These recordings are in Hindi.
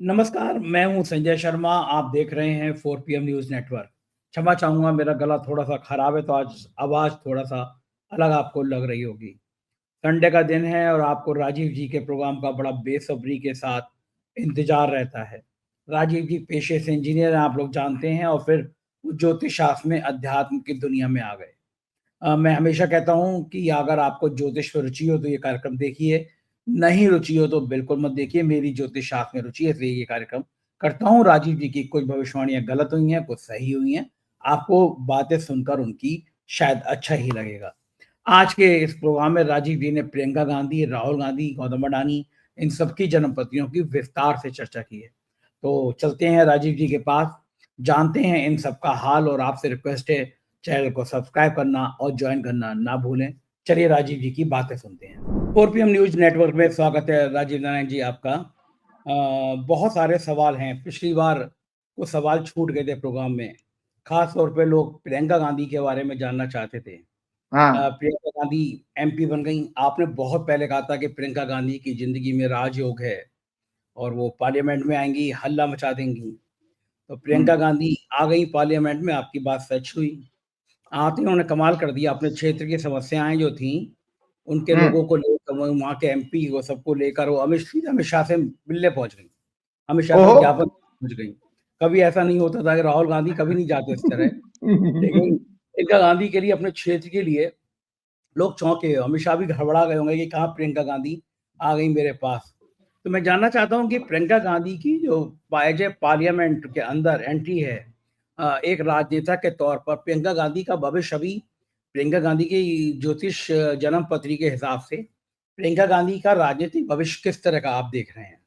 नमस्कार, मैं हूँ संजय शर्मा, आप देख रहे हैं 4 पीएम न्यूज़ नेटवर्क। क्षमा चाहूँगा मेरा गला थोड़ा-सा खराब है तो आज आवाज़ थोड़ा-सा अलग आपको लग रही होगी। संडे का दिन है और आपको राजीव जी के प्रोग्राम का बड़ा बेसब्री के साथ इंतज़ार रहता है। राजीव जी पेशे से इंजीनियर हैं, आप लोग जानते हैं और फिर वो ज्योतिष शास्त्र में अध्यात्म की दुनिया में आ गए। मैं हमेशा कहता हूँ कि अगर आपको ज्योतिष में रुचि हो तो ये कार्यक्रम देखिए, नहीं रुचि हो तो बिल्कुल मत देखिए। मेरी ज्योतिष शास्त्र में रुचि है इसलिए ये कार्यक्रम करता हूँ। राजीव जी की कुछ भविष्यवाणियाँ गलत हुई हैं, कुछ सही हुई हैं। आपको बातें सुनकर उनकी शायद अच्छा ही लगेगा। आज के इस प्रोग्राम में राजीव जी ने प्रियंका गांधी, राहुल गांधी, गौतम अडानी इन सबकी जन्मपतियों की विस्तार से चर्चा की है। तो चलते हैं राजीव जी के पास, जानते हैं इन सब का हाल और आपसे रिक्वेस्ट है चैनल को सब्सक्राइब करना और ज्वाइन करना ना भूलें। चलिए राजीव जी की बातें सुनते हैं। 4 पीएम न्यूज़ नेटवर्क में स्वागत है राजीव नारायण जी आपका। बहुत सारे सवाल हैं, पिछली बार कुछ सवाल छूट गए थे प्रोग्राम में। ख़ास तौर पे लोग प्रियंका गांधी के बारे में जानना चाहते थे। हाँ। प्रियंका गांधी एमपी बन गईं। आपने बहुत पहले कहा था कि प्रियंका गांधी की ज़िंदगी में राजयोग है और वो पार्लियामेंट में आएँगी, हल्ला मचा देंगी। तो हुँ। प्रियंका गांधी आ गई पार्लियामेंट में, आपकी बात सच हुई। आते ही उन्होंने कमाल कर दिया, अपने क्षेत्र की समस्याएँ जो थीं, उनके हुँ। लोगों को लेकर वो वहाँ के एमपी को सबको लेकर वो अमित शाह से मिलने पहुँच गईं। अमित शाह से ओहो! ज्ञापन पहुँच गईं। कभी ऐसा नहीं होता था कि राहुल गांधी कभी नहीं जाते इस तरह, लेकिन प्रियंका गांधी के लिए, अपने क्षेत्र के लिए लोग चौंके। अमित शाह भी घबरा गए होंगे कि कहाँ प्रियंका गांधी आ गई मेरे पास। तो मैं जानना चाहता हूँ कि प्रियंका गांधी की जो एज ए पार्लियामेंट के अंदर एंट्री है, एक राजनेता के तौर पर प्रियंका गांधी का भविष्य अभी, प्रियंका गांधी की ज्योतिष जन्म पत्री के हिसाब से प्रियंका गांधी का राजनीतिक भविष्य किस तरह का आप देख रहे हैं?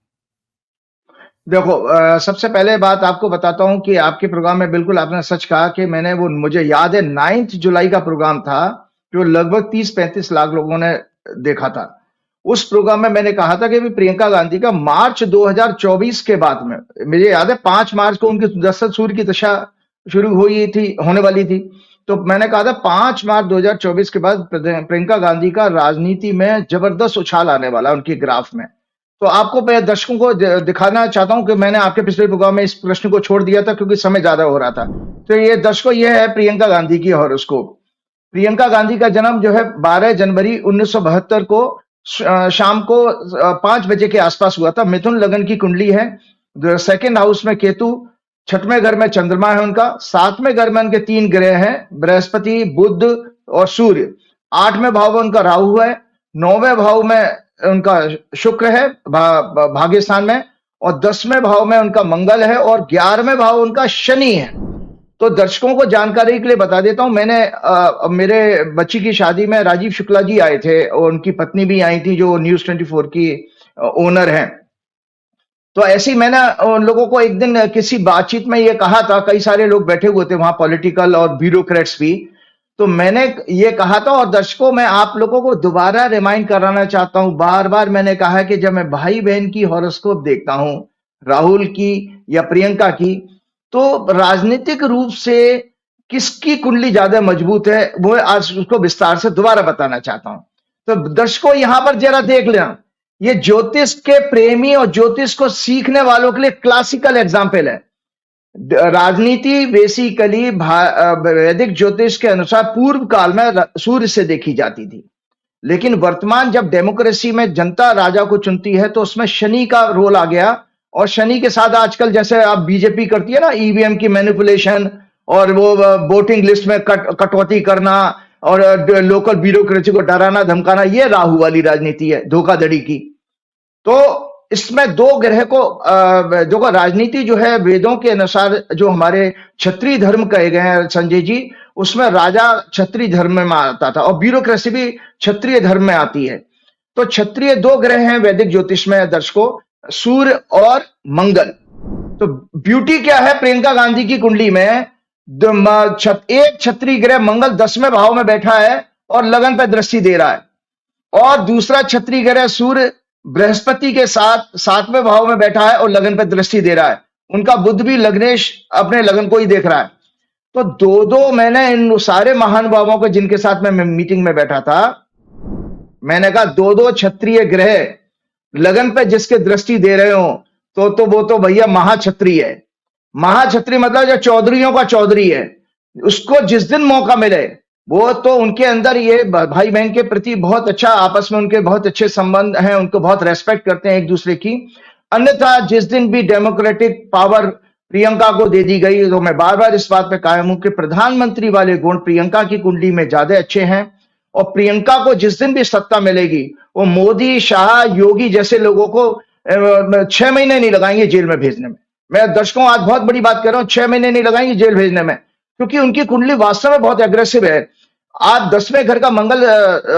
देखो, सबसे पहले बात आपको बताता हूँ कि आपके प्रोग्राम में बिल्कुल आपने सच कहा कि मैंने वो मुझे याद है 9 जुलाई का प्रोग्राम था, जो लगभग 30-35 लाख लोगों ने देखा था। उस प्रोग्राम में मैंने कहा था कि भी प्रियंका गांधी का मार्च 2024 के बाद में, मुझे याद है 5 मार्च को उनकी दस्तक सूर्य की दशा शुरू हुई थी, होने वाली थी। तो मैंने कहा था 5 मार्च 2024 के बाद प्रियंका गांधी का राजनीति में जबरदस्त उछाल आने वाला है उनके ग्राफ में। तो आपको मैं दर्शकों को दिखाना चाहता हूं कि मैंने आपके पिछले प्रोग्राम में इस प्रश्न को छोड़ दिया था क्योंकि समय ज्यादा हो रहा था। तो ये दर्शकों, ये है प्रियंका गांधी की हॉरोस्कोप। प्रियंका गांधी का जन्म जो है 12 जनवरी 1972 को शाम को 5 बजे के आसपास हुआ था। मिथुन लगन की कुंडली है। सेकंड हाउस में केतु, छठवें घर में चंद्रमा है उनका, सातवें घर में उनके 3 ग्रह हैं, बृहस्पति, बुध और सूर्य। 8वें भाव में उनका राहु है, 9वें भाव में उनका शुक्र है भाग्य स्थान में, और 10वें भाव में उनका मंगल है, और 11वें भाव उनका शनि है। तो दर्शकों को जानकारी के लिए बता देता हूं, मेरे बच्ची की शादी में राजीव शुक्ला जी आए थे और उनकी पत्नी भी आई थी जो न्यूज़ 24 की ओनर हैं। तो ऐसे ही मैंने उन लोगों को एक दिन किसी बातचीत में ये कहा था, कई सारे लोग बैठे हुए थे वहां, पॉलिटिकल और ब्यूरोक्रेट्स भी। तो मैंने ये कहा था, और दर्शकों मैं आप लोगों को दोबारा रिमाइंड कराना चाहता हूं, बार-बार मैंने कहा है कि जब मैं भाई-बहन की हॉरोस्कोप देखता हूं, राहुल की या प्रियंका की, तो राजनीतिक रूप से किसकी कुंडली ज्यादा मजबूत है, वो आज उसको विस्तार से दोबारा बताना चाहता हूं। तो दर्शकों यहां पर जरा देख लेना, ये ज्योतिष के प्रेमी और ज्योतिष को सीखने वालों के लिए क्लासिकल एग्जाम्पल है। राजनीति बेसिकली वैदिक ज्योतिष के अनुसार पूर्व काल में सूर्य से देखी जाती थी, लेकिन वर्तमान जब डेमोक्रेसी में जनता राजा को चुनती है तो उसमें शनि का रोल आ गया। और शनि के साथ आजकल जैसे आप बीजेपी करती है ना, ईवीएम की मैनिपुलेशन, और वो वोटिंग लिस्ट में कटौती करना, और लोकल ब्यूरोक्रेसी को डराना धमकाना, ये राहु वाली राजनीति है, धोखाधड़ी की। तो इसमें दो ग्रह को देखो, राजनीति जो है वेदों के अनुसार, जो हमारे क्षत्रिय धर्म कहे गए हैं संजय जी, उसमें राजा क्षत्रिय धर्म में आता था और ब्यूरोक्रेसी भी क्षत्रिय धर्म में आती है। तो क्षत्रिय दो ग्रह हैं वैदिक ज्योतिष में दर्शकों, सूर्य और मंगल। तो ब्यूटी क्या है प्रियंका गांधी की कुंडली में, एक क्षत्रिय ग्रह मंगल 10वें भाव में बैठा है और लगन पर दृष्टि दे रहा है, और दूसरा क्षत्रिय ग्रह सूर्य बृहस्पति के साथ 7वें भाव में बैठा है और लगन पर दृष्टि दे रहा है। उनका बुध भी लग्नेश अपने लगन को ही देख रहा है। तो दो दो मैंने इन सारे महानुभावों को जिनके साथ मैं मीटिंग में बैठा था, मैंने कहा दो दो क्षत्रिय ग्रह लगन पे जिसके दृष्टि दे रहे हो, तो वो तो भैया महाछत्री है। महाछत्री मतलब जो चौधरियों का चौधरी है, उसको जिस दिन मौका मिले वो तो उनके अंदर ये भाई बहन के प्रति बहुत अच्छा, आपस में उनके बहुत अच्छे संबंध हैं, उनको बहुत रेस्पेक्ट करते हैं एक दूसरे की। अन्यथा जिस दिन भी डेमोक्रेटिक पावर प्रियंका को दे दी गई, तो मैं बार बार इस बात पे कायम हूं कि प्रधानमंत्री वाले गुण प्रियंका की कुंडली में ज्यादा अच्छे हैं। और प्रियंका को जिस दिन भी सत्ता मिलेगी, वो मोदी, शाह, योगी जैसे लोगों को 6 महीने नहीं लगाएंगे जेल में भेजने में। मैं दर्शकों आज बहुत बड़ी बात कर रहा हूं, 6 महीने नहीं लगाएंगे जेल भेजने में, क्योंकि उनकी कुंडली वास्तव में बहुत एग्रेसिव है। आज 10वें घर का मंगल,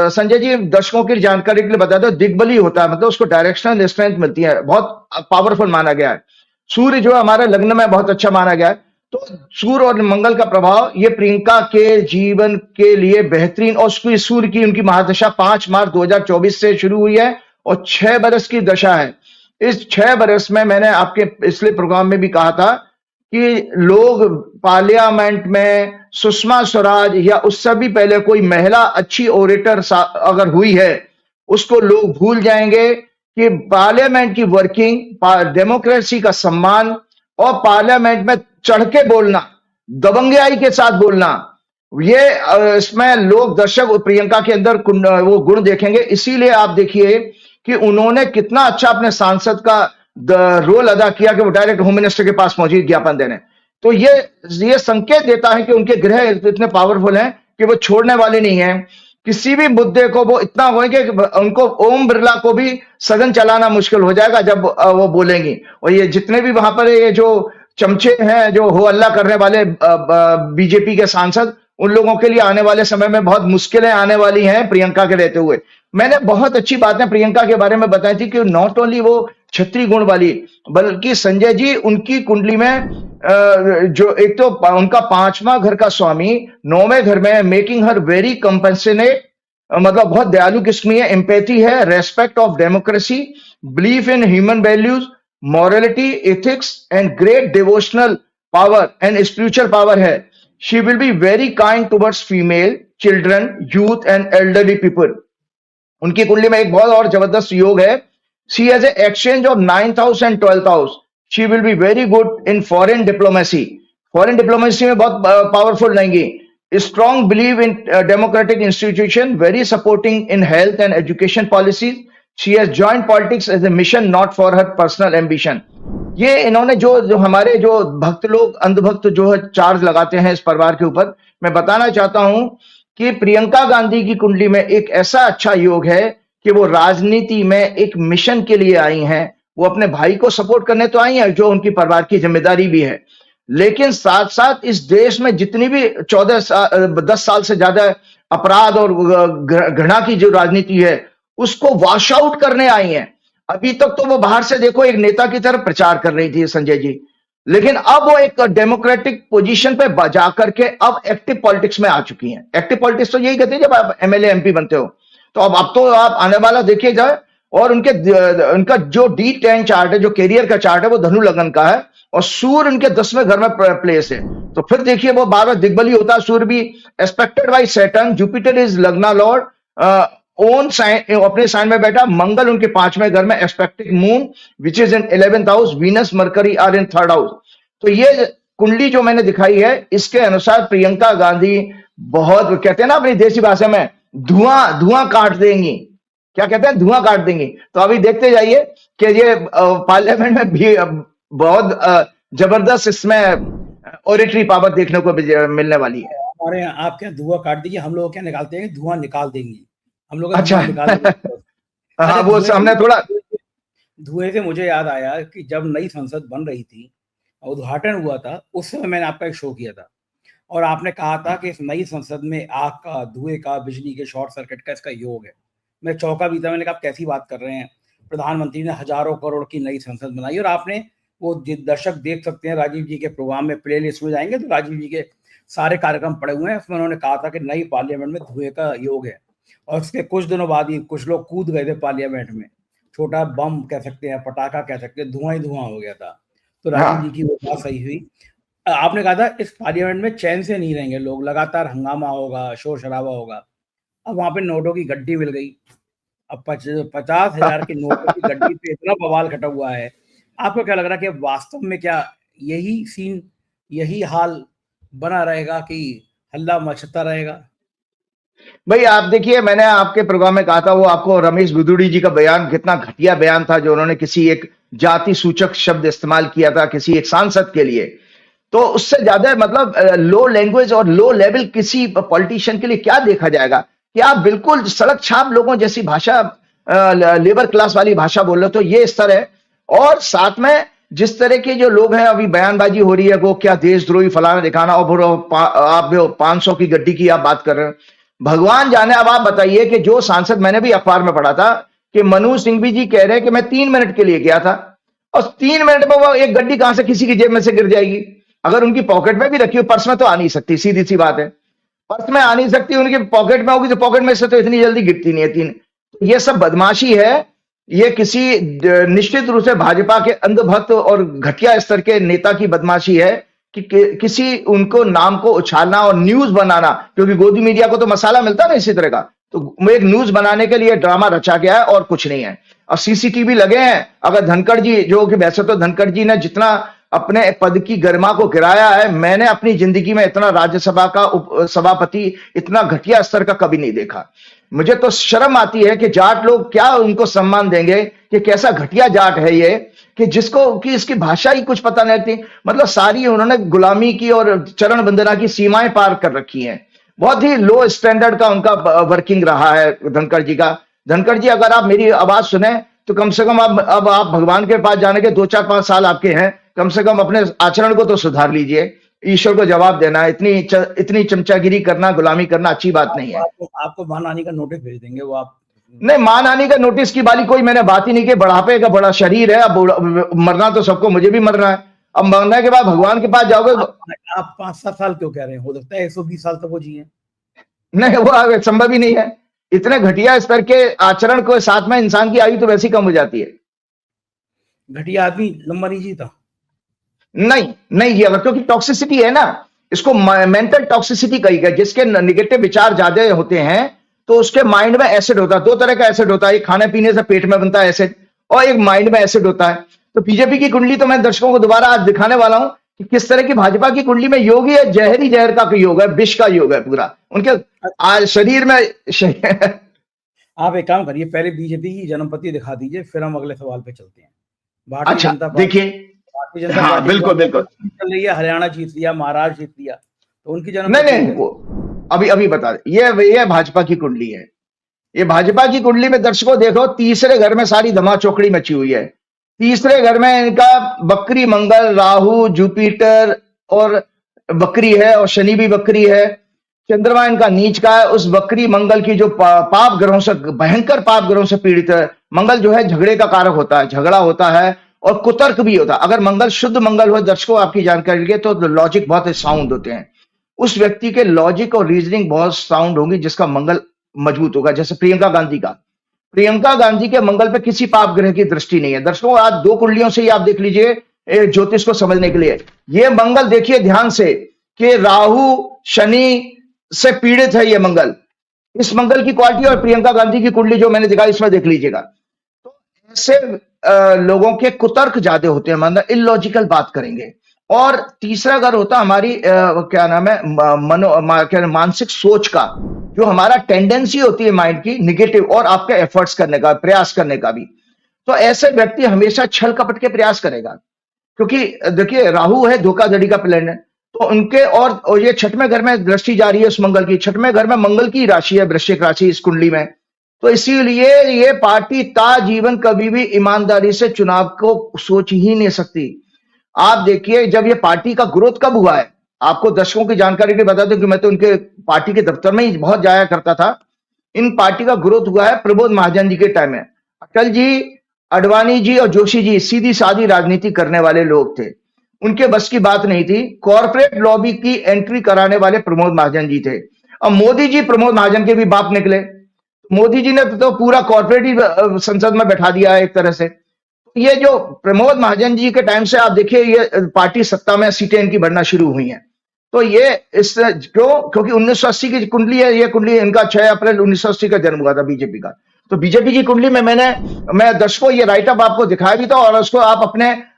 संजय जी दर्शकों की जानकारी के लिए बता दो, दिग्बली होता है, मतलब उसको डायरेक्शनल स्ट्रेंथ मिलती है, बहुत पावरफुल माना गया है। सूर्य जो हमारे लग्न में बहुत अच्छा माना गया है, तो सूर्य और मंगल का प्रभाव ये प्रियंका के जीवन के लिए बेहतरीन। और सूर्य की उनकी महादशा 5 मार्च 2024 से शुरू हुई है और 6 बरस की दशा है। इस 6 बरस में मैंने आपके पिछले प्रोग्राम में भी कहा था कि लोग पार्लियामेंट में सुषमा स्वराज या उससे भी पहले कोई महिला अच्छी ओरेटर अगर हुई है, उसको लोग भूल जाएंगे कि पार्लियामेंट की वर्किंग, डेमोक्रेसी का सम्मान और पार्लियामेंट में चढ़ के बोलना, दबंगई के साथ बोलना, ये इसमें लोग दर्शक प्रियंका के अंदर वो गुण देखेंगे। इसीलिए आप देखिए कि उन्होंने कितना अच्छा अपने सांसद का रोल अदा किया कि वो डायरेक्ट होम मिनिस्टर के पास पहुंची ज्ञापन देने। तो ये संकेत देता है कि उनके ग्रह इतने पावरफुल हैं कि वो छोड़ने वाले नहीं है। किसी भी मुद्दे को वो इतना होंगे कि उनको ओम बिरला को भी सदन चलाना मुश्किल हो जाएगा जब वो बोलेंगी। और ये जितने भी वहां पर ये जो चमचे हैं, जो हो अल्लाह करने वाले बीजेपी के सांसद, उन लोगों के लिए आने वाले समय में बहुत मुश्किलें आने वाली हैं प्रियंका के रहते हुए। मैंने बहुत अच्छी बातें प्रियंका के बारे में बताई थी कि नॉट ओनली वो छत्री गुण वाली, बल्कि संजय जी उनकी कुंडली में जो एक तो उनका 5वां घर का स्वामी 9वें घर में, मेकिंग हर वेरी कंपेंशनेट, मतलब बहुत दयालु किस्म है, एम्पैथी है, respect of democracy, belief in human values, morality, ethics and great devotional power and spiritual power है। She will be very kind towards female, children, youth and elderly people. उनकी कुंडली में एक बहुत और जबरदस्त योग है। She has a exchange of 9th house and 12th house. She will be very good in foreign diplomacy. Foreign diplomacy में बहुत पावरफुल रहेंगी। Strong believe in democratic institution, very supporting in health and education policies. She has joined politics as a mission, not for her personal ambition. ये इन्होंने जो हमारे जो भक्त लोग, अंधभक्त जो है चार्ज लगाते हैं इस परिवार के ऊपर, मैं बताना चाहता हूं कि प्रियंका गांधी की कुंडली में एक ऐसा अच्छा योग है कि वो राजनीति में एक मिशन के लिए आई हैं। वो अपने भाई को सपोर्ट करने तो आई हैं, जो उनकी परिवार की जिम्मेदारी भी है, लेकिन साथ साथ इस देश में जितनी भी 10 साल से ज्यादा अपराध और घृणा की जो राजनीति है, उसको वॉश आउट करने आई हैं। अभी तक तो वो बाहर से देखो एक नेता की तरह प्रचार कर रही थी संजय जी, लेकिन अब वो एक डेमोक्रेटिक पोजीशन पे जा करके अब एक्टिव पॉलिटिक्स में आ चुकी हैं। एक्टिव पॉलिटिक्स तो यही कहते हैं जब आप एमएलए एमपी बनते हो। तो अब तो आप आने वाला देखिए जाए, और उनका जो D10 चार्ट है, जो कैरियर का चार्ट है, वो धनु लगन का है और सूर्य उनके 10वें घर में प्लेस है। तो फिर देखिए वो बार बार दिग्बली होता है। सूर्य भी aspected by Saturn, Jupiter is lagna lord, own sign, अपने साइन में बैठा। मंगल उनके 5वें घर में, aspecting moon which is in 11th house, Venus Mercury are in 3rd house. तो ये कुंडली जो मैंने दिखाई है, इसके अनुसार प्रियंका गांधी बहुत, कहते हैं ना अपनी देसी भाषा में, धुआं धुआं काट देंगी। क्या कहते हैं? धुआं काट देंगी। तो अभी देखते जाइए कि ये पार्लियामेंट में भी बहुत जबरदस्त इसमें ओरेटरी पावर देखने को मिलने वाली है। हमारे यहाँ आप क्या धुआं काट दीजिए, हम लोग क्या निकालते हैं, धुआं निकाल देंगे। हम लोग अच्छा धुआं निकाल देंगे। हाँ, वो हमने थोड़ा धुएं से मुझे याद आया कि जब नई संसद बन रही थी, उद्घाटन हुआ था, उस समय मैंने आपका एक शो किया था और आपने कहा था कि इस नई संसद में आग का, धुएं का, बिजली के शॉर्ट सर्किट का इसका योग है। मैं चौंका भी था। मैंने कहा आप कैसी बात कर रहे हैं, प्रधानमंत्री ने हजारों करोड़ की नई संसद बनाई। और आपने, वो दर्शक देख सकते हैं राजीव जी के प्रोग्राम में, प्ले लिस्ट में जाएंगे तो राजीव जी के सारे कार्यक्रम पड़े हुए हैं। उसमें उन्होंने कहा था कि नई पार्लियामेंट में धुएं का योग है। और उसके कुछ दिनों बाद ही कुछ लोग कूद गए थे पार्लियामेंट में। छोटा बम कह सकते हैं, पटाखा कह सकते हैं, धुआं ही धुआं हो गया था। तो राजीव जी की वो बात सही हुई। आपने कहा था इस पार्लियामेंट में चैन से नहीं रहेंगे लोग, लगातार हंगामा होगा, शोर शराबा होगा। अब वहां पे नोटों की गड्डी मिल गई। अब 50,000 के नोटों की गड्डी पे इतना बवाल खटा हुआ है आपको क्या लग रहा है कि वास्तव में क्या यही सीन, यही हाल बना रहेगा कि हल्ला मचता रहेगा? भाई आप देखिए, मैंने आपके प्रोग्राम में कहा था, वो आपको रमेश बुदुड़ी जी का बयान कितना घटिया बयान था, जो उन्होंने किसी एक जाति सूचक शब्द इस्तेमाल किया था किसी एक सांसद के लिए। तो उससे ज्यादा मतलब लो लैंग्वेज और लो लेवल किसी पॉलिटिशियन के लिए क्या देखा जाएगा कि आप बिल्कुल सड़क छाप लोगों जैसी भाषा, लेबर क्लास वाली भाषा बोल रहे हो, तो ये स्तर है। और साथ में जिस तरह के जो लोग हैं, अभी बयानबाजी हो रही है, वो क्या देशद्रोही फलाना दिखाना, और आप 500 की गड्डी की आप बात कर रहे हो, भगवान जाने। अब आप बताइए कि जो सांसद, मैंने भी अखबार में पढ़ा था कि मनु सिंघवी जी कह रहे हैं कि मैं 3 मिनट के लिए गया था, और 3 मिनट में वो एक गड्डी कहां से किसी की जेब में से गिर जाएगी? अगर उनकी पॉकेट में भी रखी हो, पर्स में तो आ नहीं सकती, सीधी सी बात है। पर्स में आ नहीं सकती, उनकी पॉकेट में होगी तो पॉकेट में से तो इतनी जल्दी गिरती नहीं है तीन। ये सब बदमाशी है। ये किसी निश्चित रूप से भाजपा के अंधभक्त और घटिया स्तर के नेता की बदमाशी है कि किसी उनको नाम को उछालना और न्यूज बनाना, क्योंकि गोदी मीडिया को तो मसाला मिलता है ना इसी तरह का, तो एक न्यूज बनाने के लिए ड्रामा रचा गया है और कुछ नहीं है। और सीसीटीवी लगे हैं। अगर धनखड़ जी, जो कि वैसे तो धनखड़ जी ने जितना अपने पद की गरिमा को गिराया है, मैंने अपनी जिंदगी में इतना राज्यसभा का सभापति इतना घटिया स्तर का कभी नहीं देखा। मुझे तो शर्म आती है कि जाट लोग क्या उनको सम्मान देंगे कि कैसा घटिया जाट है ये, कि जिसको कि इसकी भाषा ही कुछ पता नहीं लगती। मतलब सारी उन्होंने गुलामी की और चरण वंदना की सीमाएं पार कर रखी हैं। बहुत ही लो स्टैंडर्ड का उनका वर्किंग रहा है धनखड़ जी का। धनखड़ जी, अगर आप मेरी आवाज सुने तो कम से कम अब आप भगवान के पास जाने के 2-4-5 साल आपके हैं, कम से कम अपने आचरण को तो सुधार लीजिए। ईश्वर को जवाब देना, इतनी चमचागिरी करना, गुलामी करना अच्छी बात नहीं है। आपको मानहानि का नोटिस भेज देंगे वो आप। नहीं, मानहानि का नोटिस की वाली कोई मैंने बात ही नहीं की। बुढ़ापे का बड़ा शरीर है, अब मरना तो सबको, मुझे भी मरना है। अब मरने के बाद भगवान के पास जाओगे। आप 5-7 साल क्यों कह रहे हैं? हो सकता है 120 साल तक वो जिए। नहीं, वो संभव ही नहीं है। इतने घटिया स्तर के आचरण को साथ में इंसान की आयु तो वैसी कम हो जाती है। घटिया आदमी लंबा नहीं जीता। नहीं ये क्योंकि टॉक्सिसिटी है ना, इसको मेंटल टॉक्सिसिटी कही गई। जिसके नेगेटिव विचार ज्यादा होते हैं तो उसके माइंड में एसिड होता है। 2 तरह का एसिड होता है, एक खाने पीने से पेट में बनता है एसिड, और एक माइंड में एसिड होता है। तो बीजेपी की कुंडली तो मैं दर्शकों को दोबारा आज दिखाने वाला हूं कि किस तरह की भाजपा की कुंडली में योगी है, जहरी जहर का योग है, विष का योग है पूरा उनके आज शरीर में। आप एक काम करिए, पहले बीजेपी की जन्मपति दिखा दीजिए, फिर हम अगले सवाल पे चलते हैं। भारतीय अच्छा जनता पार्टी, देखिए, भारतीय जनता हाँ पार्टी बिल्कुल बिल्कुल चल रही है, हरियाणा जीत लिया, महाराष्ट्र जीत लिया, तो उनकी नहीं जन्मपति वो अभी बता दे। ये भाजपा की कुंडली है। ये भाजपा की कुंडली में दर्शकों देखो, तीसरे घर में सारी धमा चौकड़ी मची हुई है। तीसरे घर में इनका बकरी मंगल, राहु, जुपिटर और बकरी है, और शनि भी बकरी है। चंद्रमा इनका नीच का है। उस बकरी मंगल की जो पाप ग्रहों से, भयंकर पाप ग्रहों से पीड़ित है। मंगल जो है झगड़े का कारक होता है, झगड़ा होता है और कुतर्क भी होता है। अगर मंगल शुद्ध मंगल हो दर्शकों, आपकी जानकारी के, तो लॉजिक बहुत साउंड होते हैं। उस व्यक्ति के लॉजिक और रीजनिंग बहुत साउंड होगी जिसका मंगल मजबूत होगा। जैसे प्रियंका गांधी के मंगल पे किसी पाप ग्रह की दृष्टि नहीं है। दर्शकों आज 2 कुंडलियों से ही आप देख लीजिए ज्योतिष को समझने के लिए। ये मंगल देखिए ध्यान से कि राहु शनि से पीड़ित है ये मंगल। इस मंगल की क्वालिटी और प्रियंका गांधी की कुंडली जो मैंने दिखाई, इसमें देख लीजिएगा। तो ऐसे लोगों के कुतर्क ज्यादा होते हैं, मतलब इलॉजिकल बात करेंगे। और तीसरा घर होता हमारी क्या नाम है, मानसिक सोच का, जो हमारा टेंडेंसी होती है माइंड की निगेटिव, और आपके एफर्ट्स करने का, प्रयास करने का भी। तो ऐसे व्यक्ति हमेशा छल कपट के प्रयास करेगा, क्योंकि देखिए राहु है धोखाधड़ी का प्लेनेट, तो उनके और ये 6वें घर में दृष्टि जा रही है उस मंगल की। 6वें घर में मंगल की राशि है वृश्चिक राशि इस कुंडली में। तो इसीलिए ये पार्टी ताजीवन कभी भी ईमानदारी से चुनाव को सोच ही नहीं सकती। आप देखिए जब ये पार्टी का ग्रोथ कब हुआ है, आपको दर्शकों की जानकारी के बता दूं कि मैं तो उनके पार्टी के दफ्तर में ही बहुत जाया करता था। इन पार्टी का ग्रोथ हुआ है प्रबोध महाजन जी के टाइम में। अटल जी, अडवाणी जी और जोशी जी सीधी सादी राजनीति करने वाले लोग थे, उनके बस की बात नहीं थी। कॉर्पोरेट लॉबी की एंट्री कराने वाले प्रमोद महाजन जी थे। अब मोदी जी प्रमोद महाजन के भी बाप निकले। मोदी जी ने तो पूरा कॉर्पोरेट ही संसद में बैठा दिया है एक तरह से। ये जो प्रमोद महाजन जी के टाइम से आप देखिए, ये पार्टी सत्ता में सीटें इनकी बढ़ना शुरू हुई हैं। तो ये इस क्योंकि 1980 की कुंडली है, ये कुंडली इनका 6 अप्रैल 1980 का जन्म हुआ था बीजेपी का। तो बीजेपी की कुंडली में मैं दर्शकों ये राइटअप आपको दिखाया भी था, और उसको आप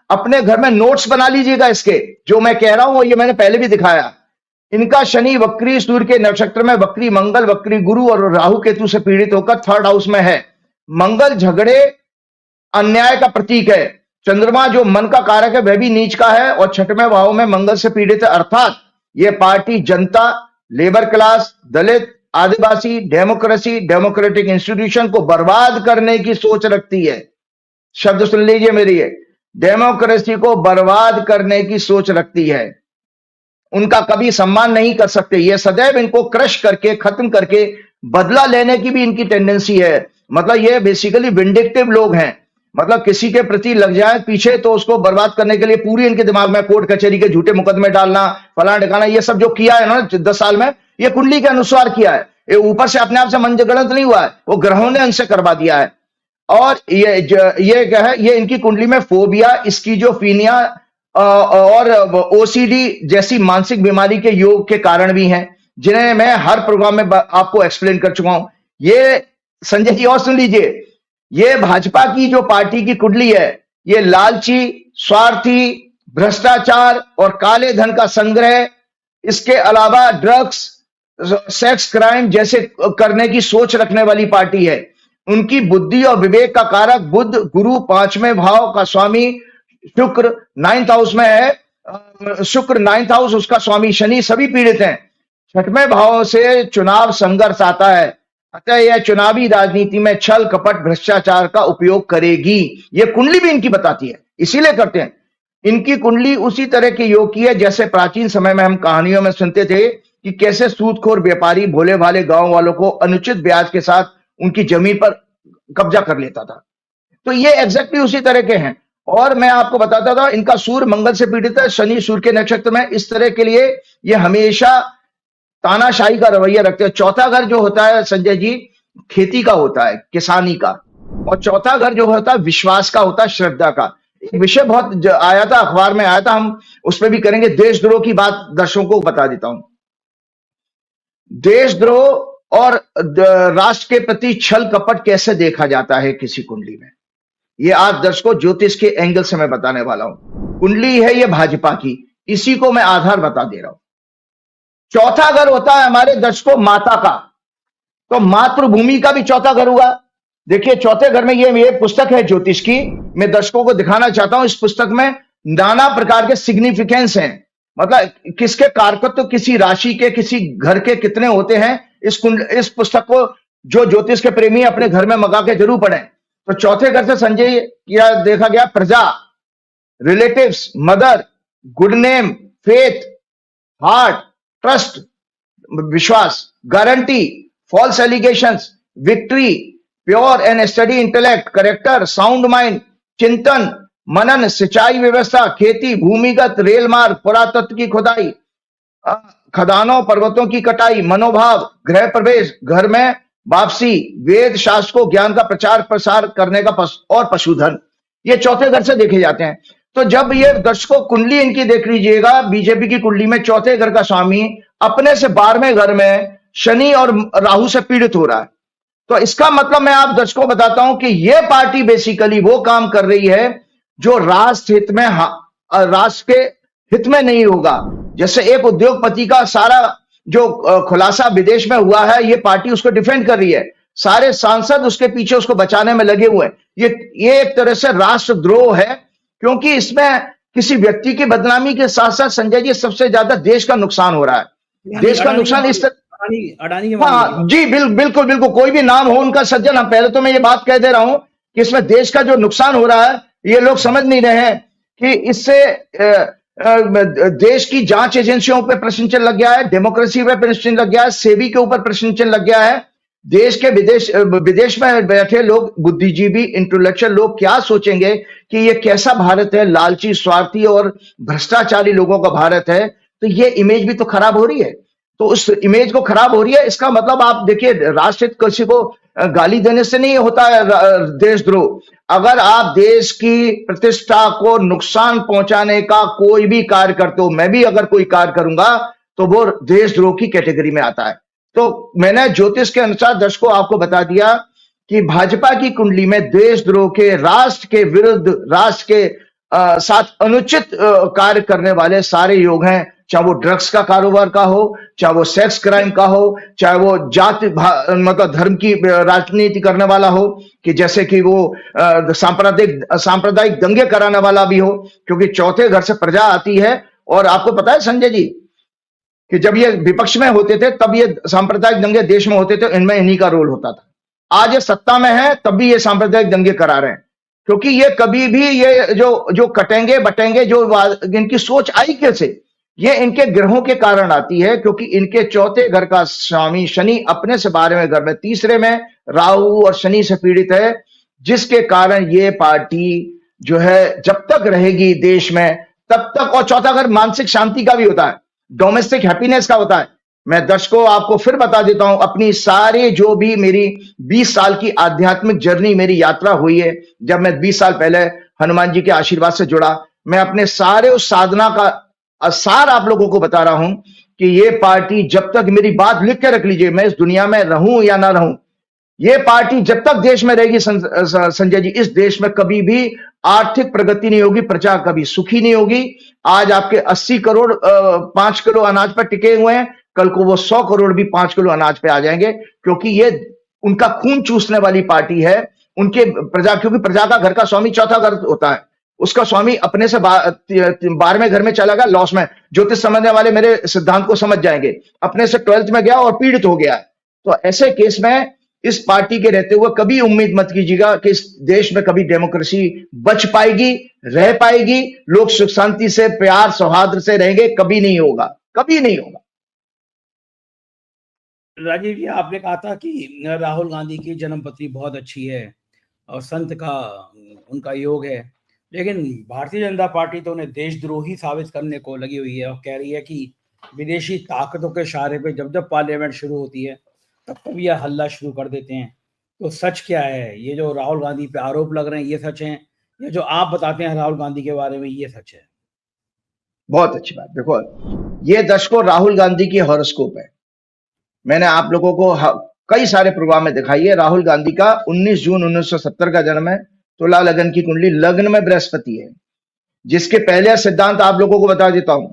अपने घर में नोट्स बना लीजिएगा। इसके जो मैं कह रहा हूं ये मैंने पहले भी दिखाया। इनका शनि वक्री सूर्य के नक्षत्र में, वक्री मंगल, वक्री गुरु और राहु केतु से पीड़ित होकर 3rd हाउस में है। मंगल झगड़े अन्याय का प्रतीक है। चंद्रमा जो मन का कारक है वह भी नीच का है और 6वें भाव में मंगल से पीड़ित है। अर्थात यह पार्टी जनता, लेबर क्लास, दलित, आदिवासी, डेमोक्रेसी, डेमोक्रेटिक इंस्टीट्यूशन को बर्बाद करने की सोच रखती है। शब्द सुन लीजिए मेरी, डेमोक्रेसी को बर्बाद करने की सोच रखती है। उनका कभी सम्मान नहीं कर सकते। ये सदैव इनको क्रश करके, खत्म करके बदला लेने की भी इनकी टेंडेंसी है। मतलब ये बेसिकली विंडिक्टिव लोग हैं। मतलब किसी के प्रति लग जाए पीछे तो उसको बर्बाद करने के लिए पूरी इनके दिमाग में कोर्ट कचहरी के झूठे मुकदमे डालना, फलाना ठिकाना, ये सब जो किया है ना 10 साल में, ये कुंडली के अनुसार किया है। ये ऊपर से अपने आप से मनगढ़ंत नहीं हुआ है, वो ग्रहों ने इनसे करवा दिया है। और ये क्या है, ये इनकी कुंडली में फोबिया, स्किज़ोफ्रेनिया और ओसीडी जैसी मानसिक बीमारी के योग के कारण भी हैं, जिन्हें मैं हर प्रोग्राम में आपको एक्सप्लेन कर चुका हूं। ये संजय जी और सुन लीजिए, ये भाजपा की जो पार्टी की कुंडली है, ये लालची, स्वार्थी, भ्रष्टाचार और काले धन का संग्रह, इसके अलावा ड्रग्स, सेक्स क्राइम जैसे करने की सोच रखने वाली पार्टी है। उनकी बुद्धि और विवेक का कारक बुध, गुरु 5वें भाव का स्वामी, शुक्र 9th हाउस में है। शुक्र 9th हाउस, उसका स्वामी शनि, सभी पीड़ित हैं। 6वें भाव से चुनाव संघर्ष आता है। अतः यह चुनावी राजनीति में छल, कपट, भ्रष्टाचार का उपयोग करेगी। यह कुंडली भी इनकी बताती है, इसीलिए करते हैं। इनकी कुंडली उसी तरह के योग की है जैसे प्राचीन समय में हम कहानियों में सुनते थे कि कैसे सूदखोर व्यापारी भोले भाले गांव वालों को अनुचित ब्याज के साथ उनकी जमीन पर कब्जा कर लेता था। तो ये एग्जैक्टली उसी तरह के हैं। और मैं आपको बताता था, इनका सूर्य मंगल से पीड़ित है, शनि सूर्य के नक्षत्र में। इस तरह के लिए ये हमेशा तानाशाही का रवैया रखते हैं। चौथा घर जो होता है संजय जी, खेती का होता है, किसानी का। और चौथा घर जो होता है विश्वास का होता है, श्रद्धा का। एक विषय बहुत आया था, अखबार में आया था, हम उस पर भी करेंगे। देशद्रोह की बात दर्शकों को बता देता हूं। देशद्रोह और राष्ट्र के प्रति छल कपट कैसे देखा जाता है किसी कुंडली में, ये आज दर्शकों ज्योतिष के एंगल से मैं बताने वाला हूं। कुंडली है ये भाजपा की, इसी को मैं आधार बता दे रहा हूं। चौथा घर होता है हमारे दर्शकों माता का, तो मातृभूमि का भी चौथा घर हुआ। देखिए चौथे घर में ये पुस्तक है ज्योतिष की, मैं दर्शकों को दिखाना चाहता हूं। इस पुस्तक में नाना प्रकार के सिग्निफिकेंस हैं, मतलब किसके कारकत्व, किसी राशि के, किसी घर के कितने होते हैं। इस पुस्तक को जो ज्योतिष के प्रेमी अपने घर में मंगा के जरूर पढ़ें। तो चौथे घर से संजय क्या देखा गया, प्रजा, relatives, mother, good name, faith, heart, trust, विश्वास, guarantee, false allegations, victory, pure and study intellect, character, sound mind, चिंतन, मनन, सिंचाई व्यवस्था, खेती, भूमिगत, रेल मार्ग, पुरातत्व की खुदाई, खदानों पर्वतों की कटाई, मनोभाव, गृह प्रवेश, घर में वापसी, वेद शास्त्र को ज्ञान का प्रचार प्रसार करने का और पशुधन, ये चौथे घर से देखे जाते हैं। तो जब ये दर्शकों कुंडली इनकी देख लीजिएगा, बीजेपी की कुंडली में चौथे घर का स्वामी अपने से 12वें घर में शनि और राहु से पीड़ित हो रहा है, तो इसका मतलब मैं आप दर्शकों बताता हूं कि यह पार्टी बेसिकली वो काम कर रही है जो राष्ट्र हित में, राष्ट्र के हित में नहीं होगा। जैसे एक उद्योगपति का सारा जो खुलासा विदेश में हुआ है, ये पार्टी उसको डिफेंड कर रही है, सारे सांसद उसके पीछे उसको बचाने में लगे हुए हैं। ये एक तरह से राष्ट्रद्रोह है, क्योंकि इसमें किसी व्यक्ति की बदनामी के साथ साथ संजय जी सबसे ज्यादा देश का नुकसान हो रहा है। देश का नुकसान इस अडानी हाँ जी, बिल्कुल बिल्कुल, कोई भी नाम हो उनका सज्जन, हम पहले तो मैं ये बात कह दे रहा हूं कि इसमें देश का जो नुकसान हो रहा है, ये लोग समझ नहीं रहे हैं कि इससे देश की जांच एजेंसियों पे प्रश्न चिन्ह लग गया है, डेमोक्रेसी पे प्रश्न चिन्ह लग गया है, सेबी के ऊपर प्रश्न चिन्ह लग गया है। देश के विदेश में बैठे लोग, बुद्धिजीवी, इंटेलेक्चुअल लोग क्या सोचेंगे कि ये कैसा भारत है, लालची, स्वार्थी और भ्रष्टाचारी लोगों का भारत है। तो ये इमेज भी तो खराब हो रही है। तो उस इमेज को खराब हो रही है, इसका मतलब आप देखिए, राष्ट्रहित किसी को गाली देने से नहीं होता है देशद्रोह। अगर आप देश की प्रतिष्ठा को नुकसान पहुंचाने का कोई भी कार्य करते हो, मैं भी अगर कोई कार्य करूंगा तो वो देशद्रोह की कैटेगरी में आता है। तो मैंने ज्योतिष के अनुसार दर्शकों आपको बता दिया कि भाजपा की कुंडली में देशद्रोह के, राष्ट्र के विरुद्ध, राष्ट्र के साथ अनुचित कार्य करने वाले सारे योग हैं, चाहे वो ड्रग्स का कारोबार का हो, चाहे वो सेक्स क्राइम का हो, चाहे वो जाति मतलब धर्म की राजनीति करने वाला हो, कि जैसे कि वो सांप्रदायिक दंगे कराने वाला भी हो, क्योंकि चौथे घर से प्रजा आती है। और आपको पता है संजय जी कि जब ये विपक्ष में होते थे तब ये सांप्रदायिक दंगे देश में होते थे, इनमें इन्हीं का रोल होता था। आज ये सत्ता में है तब भी ये सांप्रदायिक दंगे करा रहे हैं, क्योंकि ये कभी भी ये जो कटेंगे बटेंगे, जो इनकी सोच आई कैसे, ये इनके ग्रहों के कारण आती है, क्योंकि इनके चौथे घर का स्वामी शनि अपने से 12वें घर में, तीसरे में राहु और शनि से पीड़ित है, जिसके कारण ये पार्टी जो है जब तक रहेगी देश में तब तक। और चौथा घर मानसिक शांति का भी होता है, डोमेस्टिक हैप्पीनेस का होता है। मैं दर्शकों आपको फिर बता देता हूं, अपनी सारी जो भी मेरी 20 साल की आध्यात्मिक जर्नी, मेरी यात्रा हुई है, जब मैं 20 साल पहले हनुमान जी के आशीर्वाद से जुड़ा, मैं अपने सारे उस साधना का सार आप लोगों को बता रहा हूं कि ये पार्टी जब तक, मेरी बात लिख के रख लीजिए, मैं इस दुनिया में रहूं या ना रहूं, ये पार्टी जब तक देश में रहेगी संजय जी, इस देश में कभी भी आर्थिक प्रगति नहीं होगी, प्रजा कभी सुखी नहीं होगी। आज आपके 80 करोड़ 5 किलो अनाज पर टिके हुए हैं, कल को वो 100 करोड़ भी 5 किलो अनाज पे आ जाएंगे, क्योंकि ये उनका खून चूसने वाली पार्टी है। उनके प्रजा, क्योंकि प्रजा का घर का स्वामी चौथा घर होता है, उसका स्वामी अपने से 12वें घर में चला गया, लॉस में। ज्योतिष समझने वाले मेरे सिद्धांत को समझ जाएंगे, अपने से 12th में गया और पीड़ित हो गया। तो ऐसे केस में इस पार्टी के रहते हुए कभी उम्मीद मत कीजिएगा कि इस देश में कभी डेमोक्रेसी बच पाएगी, रह पाएगी, लोग सुख शांति से, प्यार सौहार्द से रहेंगे, कभी नहीं होगा, कभी नहीं होगा। राजीव जी, आपने कहा था कि राहुल गांधी की जन्मपत्री बहुत अच्छी है और संत का उनका योग है, लेकिन भारतीय जनता पार्टी तो उन्हें देशद्रोही साबित करने को लगी हुई है और कह रही है कि विदेशी ताकतों के इशारे पे जब जब पार्लियामेंट शुरू होती है तब तब यह हल्ला शुरू कर देते हैं। तो सच क्या है? ये जो राहुल गांधी पे आरोप लग रहे हैं ये सच है, या जो आप बताते हैं राहुल गांधी के बारे में ये सच है? बहुत अच्छी बात। देखो, ये दर्शकों राहुल गांधी की हॉरोस्कोप है। मैंने आप लोगों को कई सारे प्रोग्राम में दिखाई है। राहुल गांधी का 19 जून 1970 का जन्म है, तुला लगन की कुंडली, लग्न में बृहस्पति है, जिसके पहले सिद्धांत आप लोगों को बता देता हूं।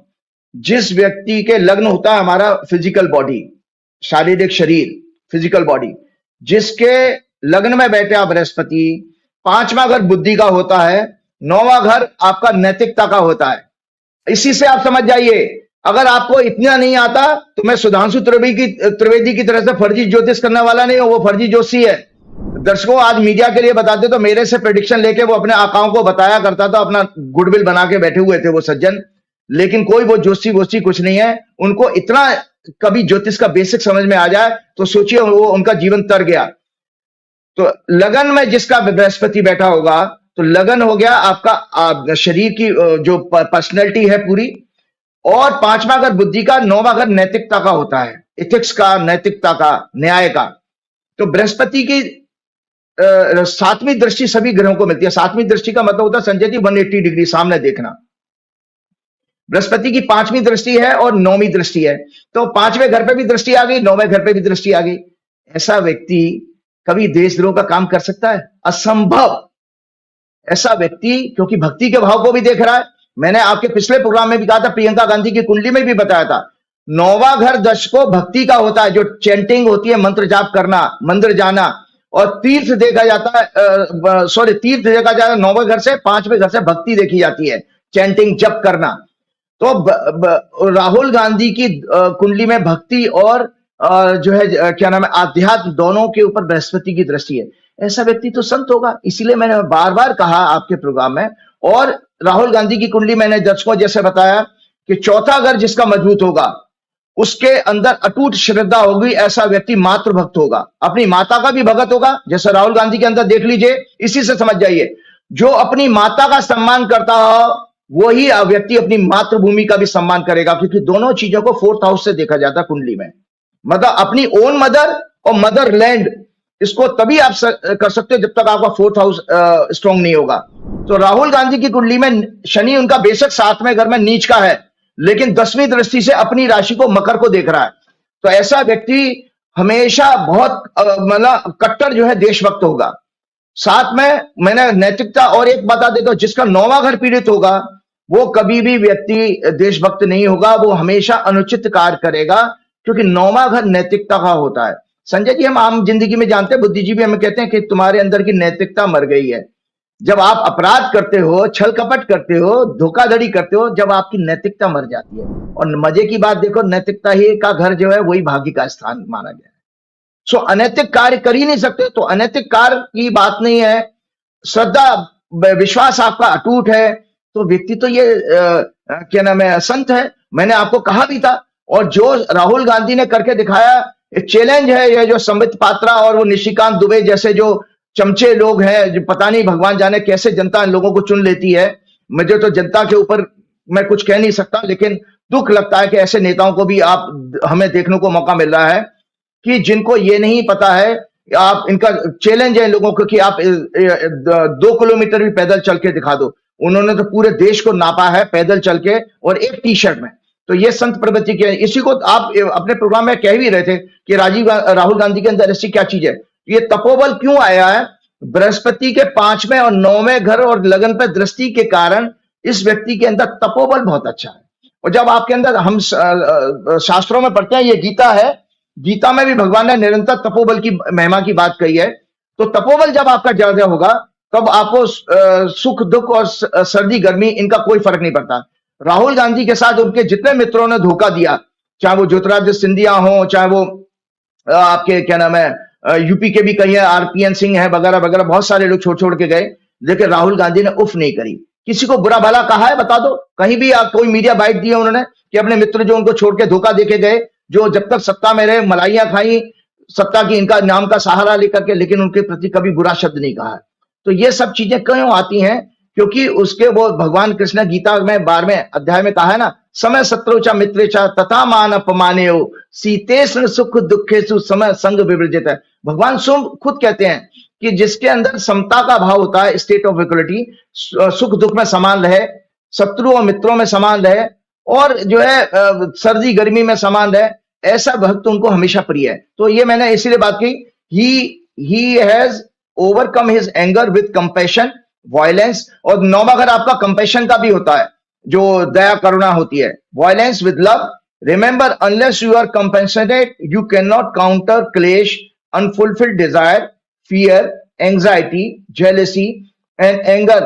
जिस व्यक्ति के लग्न होता है हमारा फिजिकल बॉडी, शारीरिक शरीर, फिजिकल बॉडी, जिसके लग्न में बैठे आप बृहस्पति, 5वां घर बुद्धि का होता है, 9वां घर आपका नैतिकता का होता है। इसी से आप समझ जाइए, अगर आपको इतना नहीं आता तो मैं सुधांशु त्रिवेदी की तरह से फर्जी ज्योतिष करने वाला नहीं हूं, वो फर्जी जोशी है। दर्शकों आज मीडिया के लिए बताते तो मेरे से प्रेडिक्शन लेके वो अपने आकाओं को बताया करता था, अपना गुडविल बना के बैठे हुए थे वो सज्जन, लेकिन कोई वो जोशी वोशी कुछ नहीं है। उनको इतना कभी ज्योतिष का बेसिक समझ में आ जाए तो सोचिए वो उनका जीवन तर गया। तो लगन में जिसका बृहस्पति बैठा होगा तो लगन हो गया आपका शरीर की जो पर्सनैलिटी है पूरी, और 5वां घर बुद्धि का, 9वां घर नैतिकता का होता है, इथिक्स का, नैतिकता का, न्याय का। तो बृहस्पति की 7वीं दृष्टि सभी ग्रहों को मिलती है। 7वीं दृष्टि का मतलब होता है संजय जी 180 डिग्री सामने देखना। बृहस्पति की 5वीं दृष्टि है और 9वीं दृष्टि है, तो 5वें घर पे भी दृष्टि आ गई, 9वें घर पे भी दृष्टि आ गई। ऐसा व्यक्ति कभी देशद्रोह का काम कर सकता है? असंभव। ऐसा व्यक्ति क्योंकि भक्ति के भाव को भी देख रहा है। मैंने आपके पिछले प्रोग्राम में भी कहा था, प्रियंका गांधी की कुंडली में भी बताया था, 9वां घर दर्शकों भक्ति का होता है, जो चैंटिंग होती है, मंत्र जाप करना, मंदिर जाना, और तीर्थ देखा जाता है, तीर्थ देखा जाता है 9वें घर से, 5वें घर से भक्ति देखी जाती है, चैंटिंग जप करना। तो राहुल गांधी की कुंडली में भक्ति और जो है क्या नाम है आध्यात्म, दोनों के ऊपर बृहस्पति की दृष्टि है। ऐसा व्यक्ति तो संत होगा। इसीलिए मैंने बार बार कहा आपके प्रोग्राम में, और राहुल गांधी की कुंडली मैंने दर्शकों जैसे बताया कि चौथा घर जिसका मजबूत होगा उसके अंदर अटूट श्रद्धा होगी। ऐसा व्यक्ति मातृ भक्त होगा, अपनी माता का भी भगत होगा, जैसे राहुल गांधी के अंदर देख लीजिए। इसी से समझ जाइए, जो अपनी माता का सम्मान करता हो वही व्यक्ति अपनी मातृभूमि का भी सम्मान करेगा, क्योंकि दोनों चीजों को 4th हाउस से देखा जाता है कुंडली में। मतलब अपनी ओन मदर और मदरलैंड, इसको तभी आप कर सकते हो जब तक आपका 4th हाउस स्ट्रांग नहीं होगा। तो राहुल गांधी की कुंडली में शनि उनका बेशक 7वें घर में नीच का है, लेकिन 10वीं दृष्टि से अपनी राशि को, मकर को देख रहा है। तो ऐसा व्यक्ति हमेशा बहुत मतलब कट्टर जो है देशभक्त होगा। साथ में मैंने नैतिकता और एक बता देता हूं, जिसका 9वां घर पीड़ित होगा वो कभी भी व्यक्ति देशभक्त नहीं होगा, वो हमेशा अनुचित कार्य करेगा, क्योंकि 9वां घर नैतिकता का होता है। संजय जी, हम आम जिंदगी में जानते हैं, बुद्धिजीवी हमें कहते हैं कि तुम्हारे अंदर की नैतिकता मर गई है। जब आप अपराध करते हो, छल कपट करते हो, धोखाधड़ी करते हो, जब आपकी नैतिकता मर जाती है। और मजे की बात देखो, नैतिकता ही का घर जो है वही भाग्य का स्थान माना गया है। सो अनैतिक कार्य कर ही नहीं सकते, तो अनैतिक कार्य की बात नहीं है। श्रद्धा विश्वास आपका अटूट है, तो व्यक्ति तो ये क्या नाम है, संत है। मैंने आपको कहा भी था, और जो राहुल गांधी ने करके दिखाया, चैलेंज है ये, जो संबित पात्रा और वो निशिकांत दुबे जैसे जो चमचे लोग हैं, जो पता नहीं भगवान जाने कैसे जनता इन लोगों को चुन लेती है। मुझे तो जनता के ऊपर मैं कुछ कह नहीं सकता, लेकिन दुख लगता है कि ऐसे नेताओं को भी हमें देखने को मौका मिल रहा है कि जिनको ये नहीं पता है। आप इनका चैलेंज है इन लोगों को कि आप 2 किलोमीटर भी पैदल चल के दिखा दो। उन्होंने तो पूरे देश को नापा है पैदल चल के, और एक टी शर्ट में। तो ये संत प्रवृत्ति के, इसी को आप अपने प्रोग्राम में कह भी रहे थे कि राहुल गांधी के अंदर ऐसी क्या चीज है। ये तपोबल क्यों आया है? बृहस्पति के 5वें और 9वें घर और लगन पर दृष्टि के कारण इस व्यक्ति के अंदर तपोबल बहुत अच्छा है। और जब आपके अंदर, हम शास्त्रों में पढ़ते हैं, ये गीता है, गीता में भी भगवान ने निरंतर तपोबल की महिमा की बात कही है। तो तपोबल जब आपका ज्यादा होगा, तब आपको सुख दुख और सर्दी गर्मी इनका कोई फर्क नहीं पड़ता। राहुल गांधी के साथ उनके जितने मित्रों ने धोखा दिया, चाहे वो ज्योतिरादित्य सिंधिया हो, चाहे वो आपके क्या नाम है यूपी के भी कई है, आरपीएन सिंह है, वगैरह वगैरह, बहुत सारे लोग छोड़ छोड़ के गए, लेकिन राहुल गांधी ने उफ नहीं करी। किसी को बुरा भला कहा है? बता दो कहीं भी। आप कोई मीडिया बाइट दिया उन्होंने कि अपने मित्र जो उनको छोड़ के धोखा देके गए, जो जब तक सत्ता में रहे मलाइयां खाई, सत्ता की इनका नाम का सहारा लेकर के, लेकिन उनके प्रति कभी बुरा शब्द नहीं कहा है। तो ये सब चीजें क्यों आती हैं? क्योंकि उसके वो भगवान कृष्ण गीता में 12वें अध्याय में कहा है ना, समय शत्रुचा मित्रेचा तथा मान अपमाने हो सीतेष्ण सुख दुखेषु समय संग विवर्जित है। भगवान खुद कहते हैं कि जिसके अंदर समता का भाव होता है, स्टेट ऑफ इक्वलिटी, सुख दुख में समान रहे, शत्रु और मित्रों में समान रहे, और जो है सर्दी गर्मी में समान रहे, ऐसा भक्त उनको हमेशा प्रिय है। तो ये मैंने इसीलिए बात की, he has overcome his anger with compassion violence. और 9वां घर आपका कंपैशन का भी होता है, जो दया करुणा होती है, violence with love. Remember, unless you are compensated you can not counter क्लेश, unfulfilled desire, fear, anxiety, jealousy, and anger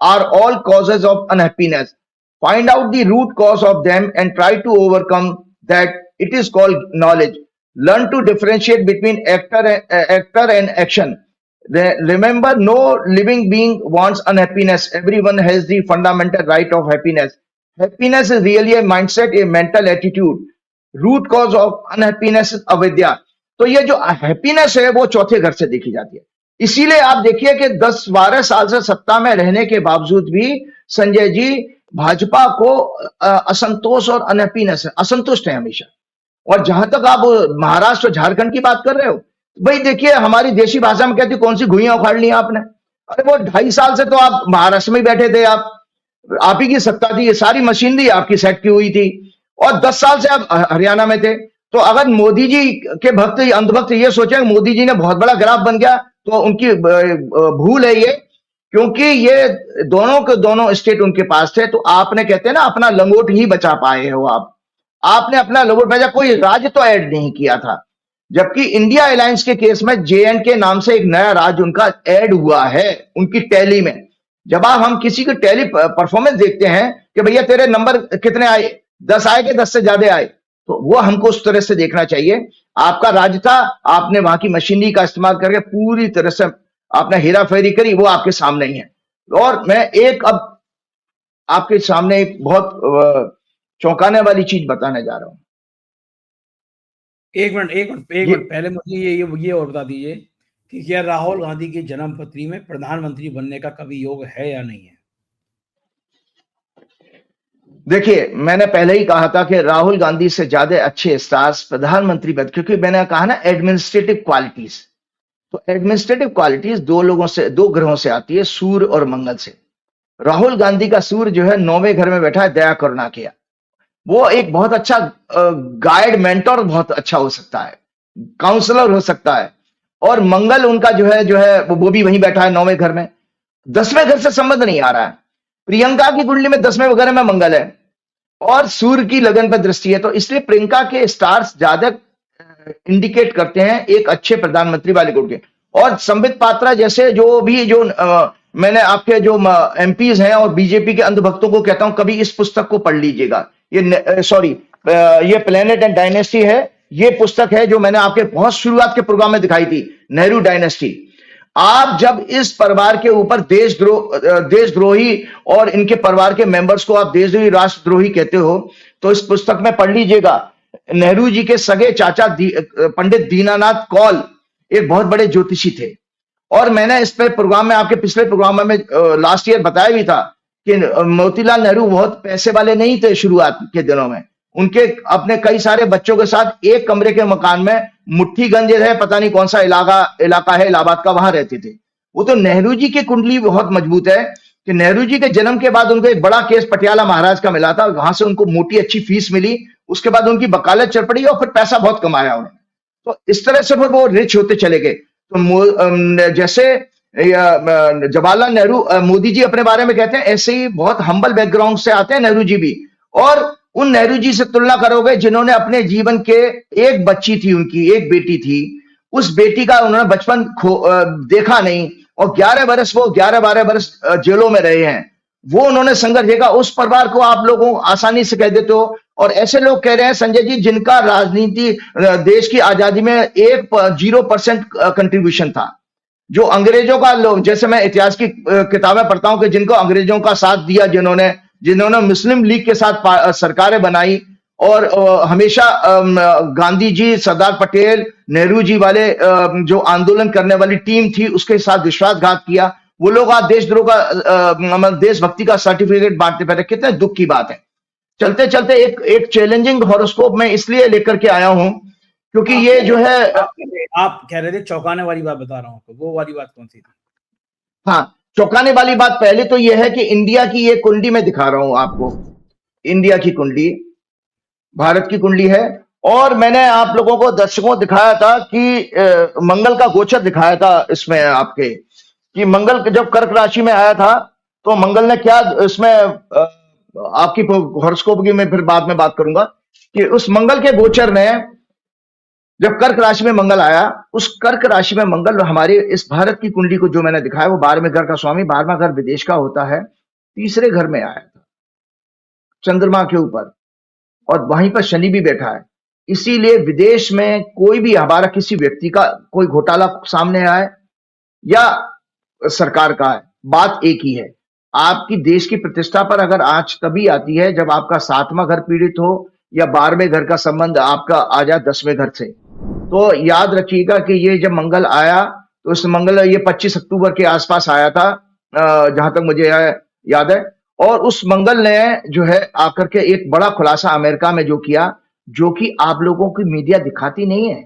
are all causes of unhappiness. Find out the root cause of them and try to overcome that. It is called knowledge. Learn to differentiate between actor and action. Remember, no living being wants unhappiness. Everyone has the fundamental right of happiness. Happiness is really a mindset, a mental attitude. Root cause of unhappiness is avidya. तो ये जो हैप्पीनेस है वो चौथे घर से देखी जाती है। इसीलिए आप देखिए कि 10-12 साल से सत्ता में रहने के बावजूद भी संजय जी भाजपा को असंतोष और अनहैप्पीनेस है, असंतुष्ट है हमेशा। और जहां तक आप महाराष्ट्र झारखंड की बात कर रहे हो, भाई देखिए, हमारी देशी भाषा में कहती कौन सी घुइयां उखाड़ ली आपने? अरे वो 2.5 साल से तो आप महाराष्ट्र में बैठे थे, आप ही की सत्ता थी, सारी मशीनरी आपकी सेट की हुई थी, और 10 साल से आप हरियाणा में थे। तो अगर मोदी जी के भक्त अंधभक्त ये सोचे मोदी जी ने बहुत बड़ा ग्राफ बन गया, तो उनकी भूल है ये, क्योंकि ये दोनों के दोनों स्टेट उनके पास थे। तो आपने, कहते हैं ना, अपना लंगोट ही बचा पाए हो आपने अपना लंगोट बचा, कोई राज्य तो ऐड नहीं किया था। जबकि इंडिया अलायंस के केस में JNK नाम से एक नया राज्य उनका ऐड हुआ है उनकी टैली में। जब हम किसी की टैली परफॉर्मेंस देखते हैं कि भैया तेरे नंबर कितने आए, 10 आए कि 10 से ज्यादा आए, तो वो हमको उस तरह से देखना चाहिए। आपका राज्य था, आपने वहां की मशीनरी का इस्तेमाल करके पूरी तरह से आपने हेरा फेरी करी, वो आपके सामने ही है। और मैं अब आपके सामने एक बहुत चौंकाने वाली चीज बताने जा रहा हूं। एक मिनट पहले मुझे ये और बता दीजिए कि क्या राहुल गांधी की जन्मपत्री में प्रधानमंत्री बनने का कभी योग है या नहीं है? देखिए, मैंने पहले ही कहा था कि राहुल गांधी से ज्यादा अच्छे स्टार्स प्रधानमंत्री बन, क्योंकि मैंने कहा ना एडमिनिस्ट्रेटिव क्वालिटीज। तो एडमिनिस्ट्रेटिव क्वालिटीज 2 ग्रहों से आती है, सूर्य और मंगल से। राहुल गांधी का सूर्य जो है 9वें घर में बैठा है, दया करुणा किया। वो एक बहुत अच्छा गाइड, मेंटोर बहुत अच्छा हो सकता है। काउंसलर हो सकता है, और मंगल उनका जो है वो भी वहीं बैठा है 9वें घर में। 10वें घर से संबंध नहीं आ रहा है। प्रियंका की कुंडली में 10वें घर में मंगल है और सूर्य की लगन पर दृष्टि है, तो इसलिए प्रियंका के स्टार्स ज्यादा इंडिकेट करते हैं एक अच्छे प्रधानमंत्री वाले गुण के। और संबित पात्रा जैसे जो मैंने आपके जो एमपीज हैं और बीजेपी के अंधभक्तों को कहता हूं, कभी इस पुस्तक को पढ़ लीजिएगा। ये प्लेनेट एंड डायनेस्टी है। ये पुस्तक है जो मैंने आपके बहुत शुरुआत के प्रोग्राम में दिखाई थी, नेहरू डायनेस्टी। आप जब इस परिवार के ऊपर देशद्रोही और इनके परिवार के मेंबर्स को आप देशद्रोही, राष्ट्रद्रोही कहते हो, तो इस पुस्तक में पढ़ लीजिएगा। नेहरू जी के सगे चाचा पंडित दीनानाथ कौल एक बहुत बड़े ज्योतिषी थे, और मैंने इस पे प्रोग्राम में, आपके पिछले प्रोग्राम में लास्ट ईयर बताया भी था कि मोतीलाल नेहरू बहुत पैसे वाले नहीं थे शुरुआत के दिनों में। उनके अपने कई सारे बच्चों के साथ एक कमरे के मकान में मुट्ठीगंज है, पता नहीं कौन सा इलाका है इलाहाबाद का, वहां रहते थे वो। तो नेहरू जी की कुंडली बहुत मजबूत है कि नेहरू जी के जन्म के बाद उनको एक बड़ा केस पटियाला महाराज का मिला था, वहां से उनको मोटी अच्छी फीस मिली, उसके बाद उनकी वकालत चल पड़ी और फिर पैसा बहुत कमाया उन्होंने। तो इस तरह से फिर वो रिच होते चले गए। तो जैसे जवाहरलाल नेहरू, मोदी जी अपने बारे में कहते हैं, ऐसे ही बहुत हम्बल बैकग्राउंड से आते हैं नेहरू जी भी। और उन नेहरू जी से तुलना करोगे जिन्होंने अपने जीवन के, एक बच्ची थी उनकी, एक बेटी थी, उस बेटी का उन्होंने बचपन देखा नहीं, और 11-12 बरस जेलों में रहे हैं। वो उन्होंने संघर्ष देखा। उस परिवार को आप लोगों आसानी से कह देते हो। और ऐसे लोग कह रहे हैं संजय जी जिनका राजनीति, देश की आजादी में 0% कंट्रीब्यूशन था, जो अंग्रेजों का लोग, जैसे मैं इतिहास की किताबें पढ़ता हूं कि जिनको अंग्रेजों का साथ दिया, जिन्होंने मुस्लिम लीग के साथ सरकारें बनाई, और हमेशा गांधी जी, सरदार पटेल, नेहरू जी वाले जो आंदोलन करने वाली टीम थी उसके साथ विश्वासघात किया, वो लोग आज देशद्रोह का, देशभक्ति का सर्टिफिकेट बांटते फिर। कितने दुख की बात है। चलते चलते एक चैलेंजिंग हॉरोस्कोप में इसलिए लेकर के आया हूं क्योंकि ये जो है, आप कह रहे थे चौंकाने वाली बात बता रहा हूं, तो वो वाली बात कौन सी थी? हाँ, चौंकाने वाली बात पहले तो यह है कि इंडिया की ये कुंडली मैं दिखा रहा हूं आपको। इंडिया की कुंडली, भारत की कुंडली है, और मैंने आप लोगों को, दर्शकों दिखाया था कि मंगल का गोचर दिखाया था इसमें आपके, कि मंगल जब कर्क राशि में आया था तो मंगल ने क्या, इसमें आपकी हॉरोस्कोप की मैं फिर बाद में बात करूंगा, कि उस मंगल के गोचर ने, जब कर्क राशि में मंगल आया, उस कर्क राशि में मंगल हमारे इस भारत की कुंडली को जो मैंने दिखाया वो 12वें घर का स्वामी, 12वां घर विदेश का होता है, तीसरे घर में आया था चंद्रमा के ऊपर, और वहीं पर शनि भी बैठा है। इसीलिए विदेश में कोई भी हमारा किसी व्यक्ति का कोई घोटाला सामने आए या सरकार का है, बात एक ही है, आपकी देश की प्रतिष्ठा पर अगर आंच तभी आती है जब आपका 7वां घर पीड़ित हो या 12वें घर का संबंध आपका आ जाए 10वें घर से। तो याद रखिएगा कि ये जब मंगल आया, तो इस मंगल ये 25 अक्टूबर के आसपास आया था, जहां तक मुझे याद है। और उस मंगल ने जो है आकर के एक बड़ा खुलासा अमेरिका में जो किया, जो कि आप लोगों की मीडिया दिखाती नहीं है।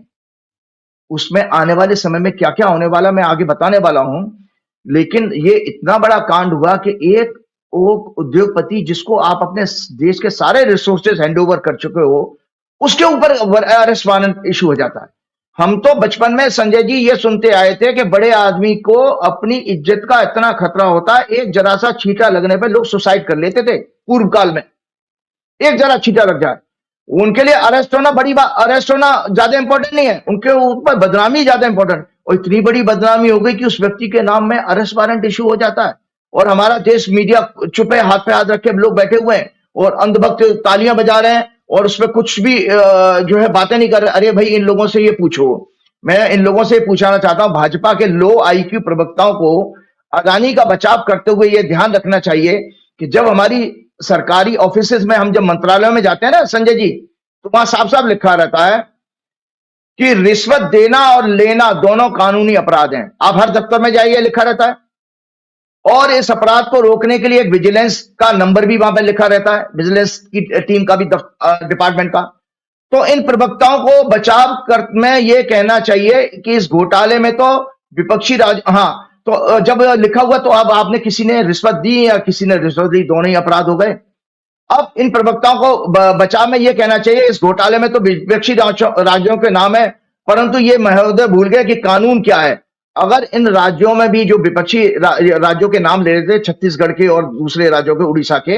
उसमें आने वाले समय में क्या क्या होने वाला मैं आगे बताने वाला हूं, लेकिन ये इतना बड़ा कांड हुआ कि एक उद्योगपति जिसको आप अपने देश के सारे रिसोर्सेज हैंडओवर कर चुके हो, उसके ऊपर अरेस्ट वारंट इशू हो जाता है। हम तो बचपन में संजय जी ये सुनते आए थे कि बड़े आदमी को अपनी इज्जत का इतना खतरा होता है, एक जरा सा छींटा लगने पर लोग सुसाइड कर लेते थे पूर्व काल में। एक जरा छींटा लग जाए, उनके लिए अरेस्ट होना अरेस्ट होना ज्यादा इंपॉर्टेंट नहीं है, उनके ऊपर बदनामी ज्यादा इंपॉर्टेंट। और इतनी बड़ी बदनामी हो गई कि उस व्यक्ति के नाम में अरेस्ट वारंट इशू हो जाता है, और हमारा देश मीडिया चुपे हाथ पे हाथ रखे लोग बैठे हुए हैं और अंधभक्त तालियां बजा रहे हैं, और उसमें कुछ भी जो है बातें नहीं कर रहे। अरे भाई, इन लोगों से ये पूछो, मैं इन लोगों से पूछना चाहता हूं, भाजपा के लो आईक्यू प्रवक्ताओं को अदानी का बचाव करते हुए ये ध्यान रखना चाहिए कि जब हमारी सरकारी ऑफिसेज में, हम जब मंत्रालयों में जाते हैं ना संजय जी, तो वहां साफ साफ लिखा रहता है कि रिश्वत देना और लेना दोनों कानूनी अपराध हैं। आप हर दफ्तर में जाइए, लिखा रहता है। और इस अपराध को रोकने के लिए एक विजिलेंस का नंबर भी वहां पर लिखा रहता है, विजिलेंस की टीम का भी, डिपार्टमेंट का। तो इन प्रवक्ताओं को बचाव कर में ये कहना चाहिए कि इस घोटाले में तो विपक्षी तो जब लिखा हुआ तो अब आपने किसी ने रिश्वत दी या किसी ने रिश्वत दी, दोनों ही अपराध हो गए। अब इन प्रवक्ताओं को बचाव में यह कहना चाहिए, इस घोटाले में तो विपक्षी राज्यों के नाम है परंतु ये महोदय भूल गए कि कानून क्या है। अगर इन राज्यों में भी जो विपक्षी राज्यों के नाम ले रहे थे, छत्तीसगढ़ के और दूसरे राज्यों के, उड़ीसा के,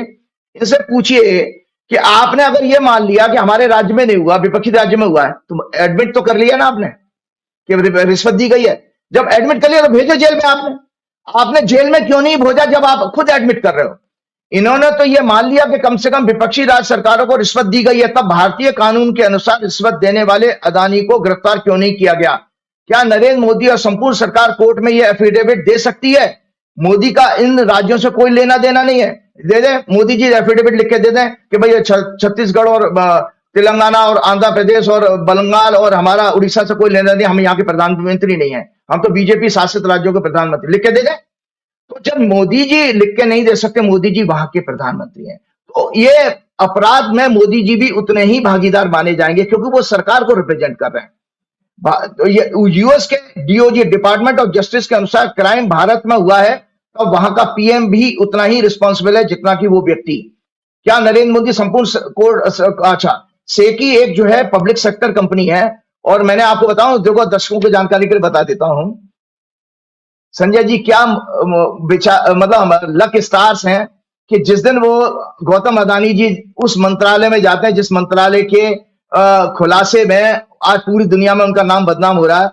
इनसे पूछिए कि आपने अगर ये मान लिया कि हमारे राज्य में नहीं हुआ, विपक्षी राज्य में हुआ है, तो एडमिट तो कर लिया ना आपने कि रिश्वत दी गई है। जब एडमिट कर लिया तो भेजो जेल में। आपने जेल में क्यों नहीं भेजा जब आप खुद एडमिट कर रहे हो? इन्होंने तो ये मान लिया कि कम से कम विपक्षी राज्य सरकारों को रिश्वत दी गई है, तब भारतीय कानून के अनुसार रिश्वत देने वाले अदानी को गिरफ्तार क्यों नहीं किया गया? क्या नरेंद्र मोदी और संपूर्ण सरकार कोर्ट में यह एफिडेविट दे सकती है? मोदी का इन राज्यों से कोई लेना देना नहीं है। दे दें, मोदी जी एफिडेविट लिख के दे दें कि भाई छत्तीसगढ़ और तेलंगाना और आंध्र प्रदेश और बंगाल और हमारा उड़ीसा से कोई लेना नहीं, हम यहाँ के प्रधानमंत्री नहीं है, हम तो बीजेपी शासित राज्यों के प्रधानमंत्री, लिख के दे दें। तो जब मोदी जी लिख के नहीं दे सकते, मोदी जी वहां के प्रधानमंत्री हैं, तो ये अपराध में मोदी जी भी उतने ही भागीदार माने जाएंगे क्योंकि वो सरकार को रिप्रेजेंट कर रहे हैं। तो ये यूएस के डीओजी, डिपार्टमेंट ऑफ जस्टिस के अनुसार क्राइम भारत में हुआ है तो वहां का पीएम भी उतना ही रिस्पॉन्सिबल है जितना कि वो व्यक्ति। क्या नरेंद्र मोदी संपूर्ण अच्छा, सेकी एक जो है पब्लिक सेक्टर कंपनी है, और मैंने आपको बताऊं, देखो दर्शकों की जानकारी के लिए बता देता हूं संजय जी, क्या मतलब लक स्टार्स हैं कि जिस दिन वो गौतम अदानी जी उस मंत्रालय में जाते हैं जिस मंत्रालय के खुलासे में आज पूरी दुनिया में उनका नाम बदनाम हो रहा है।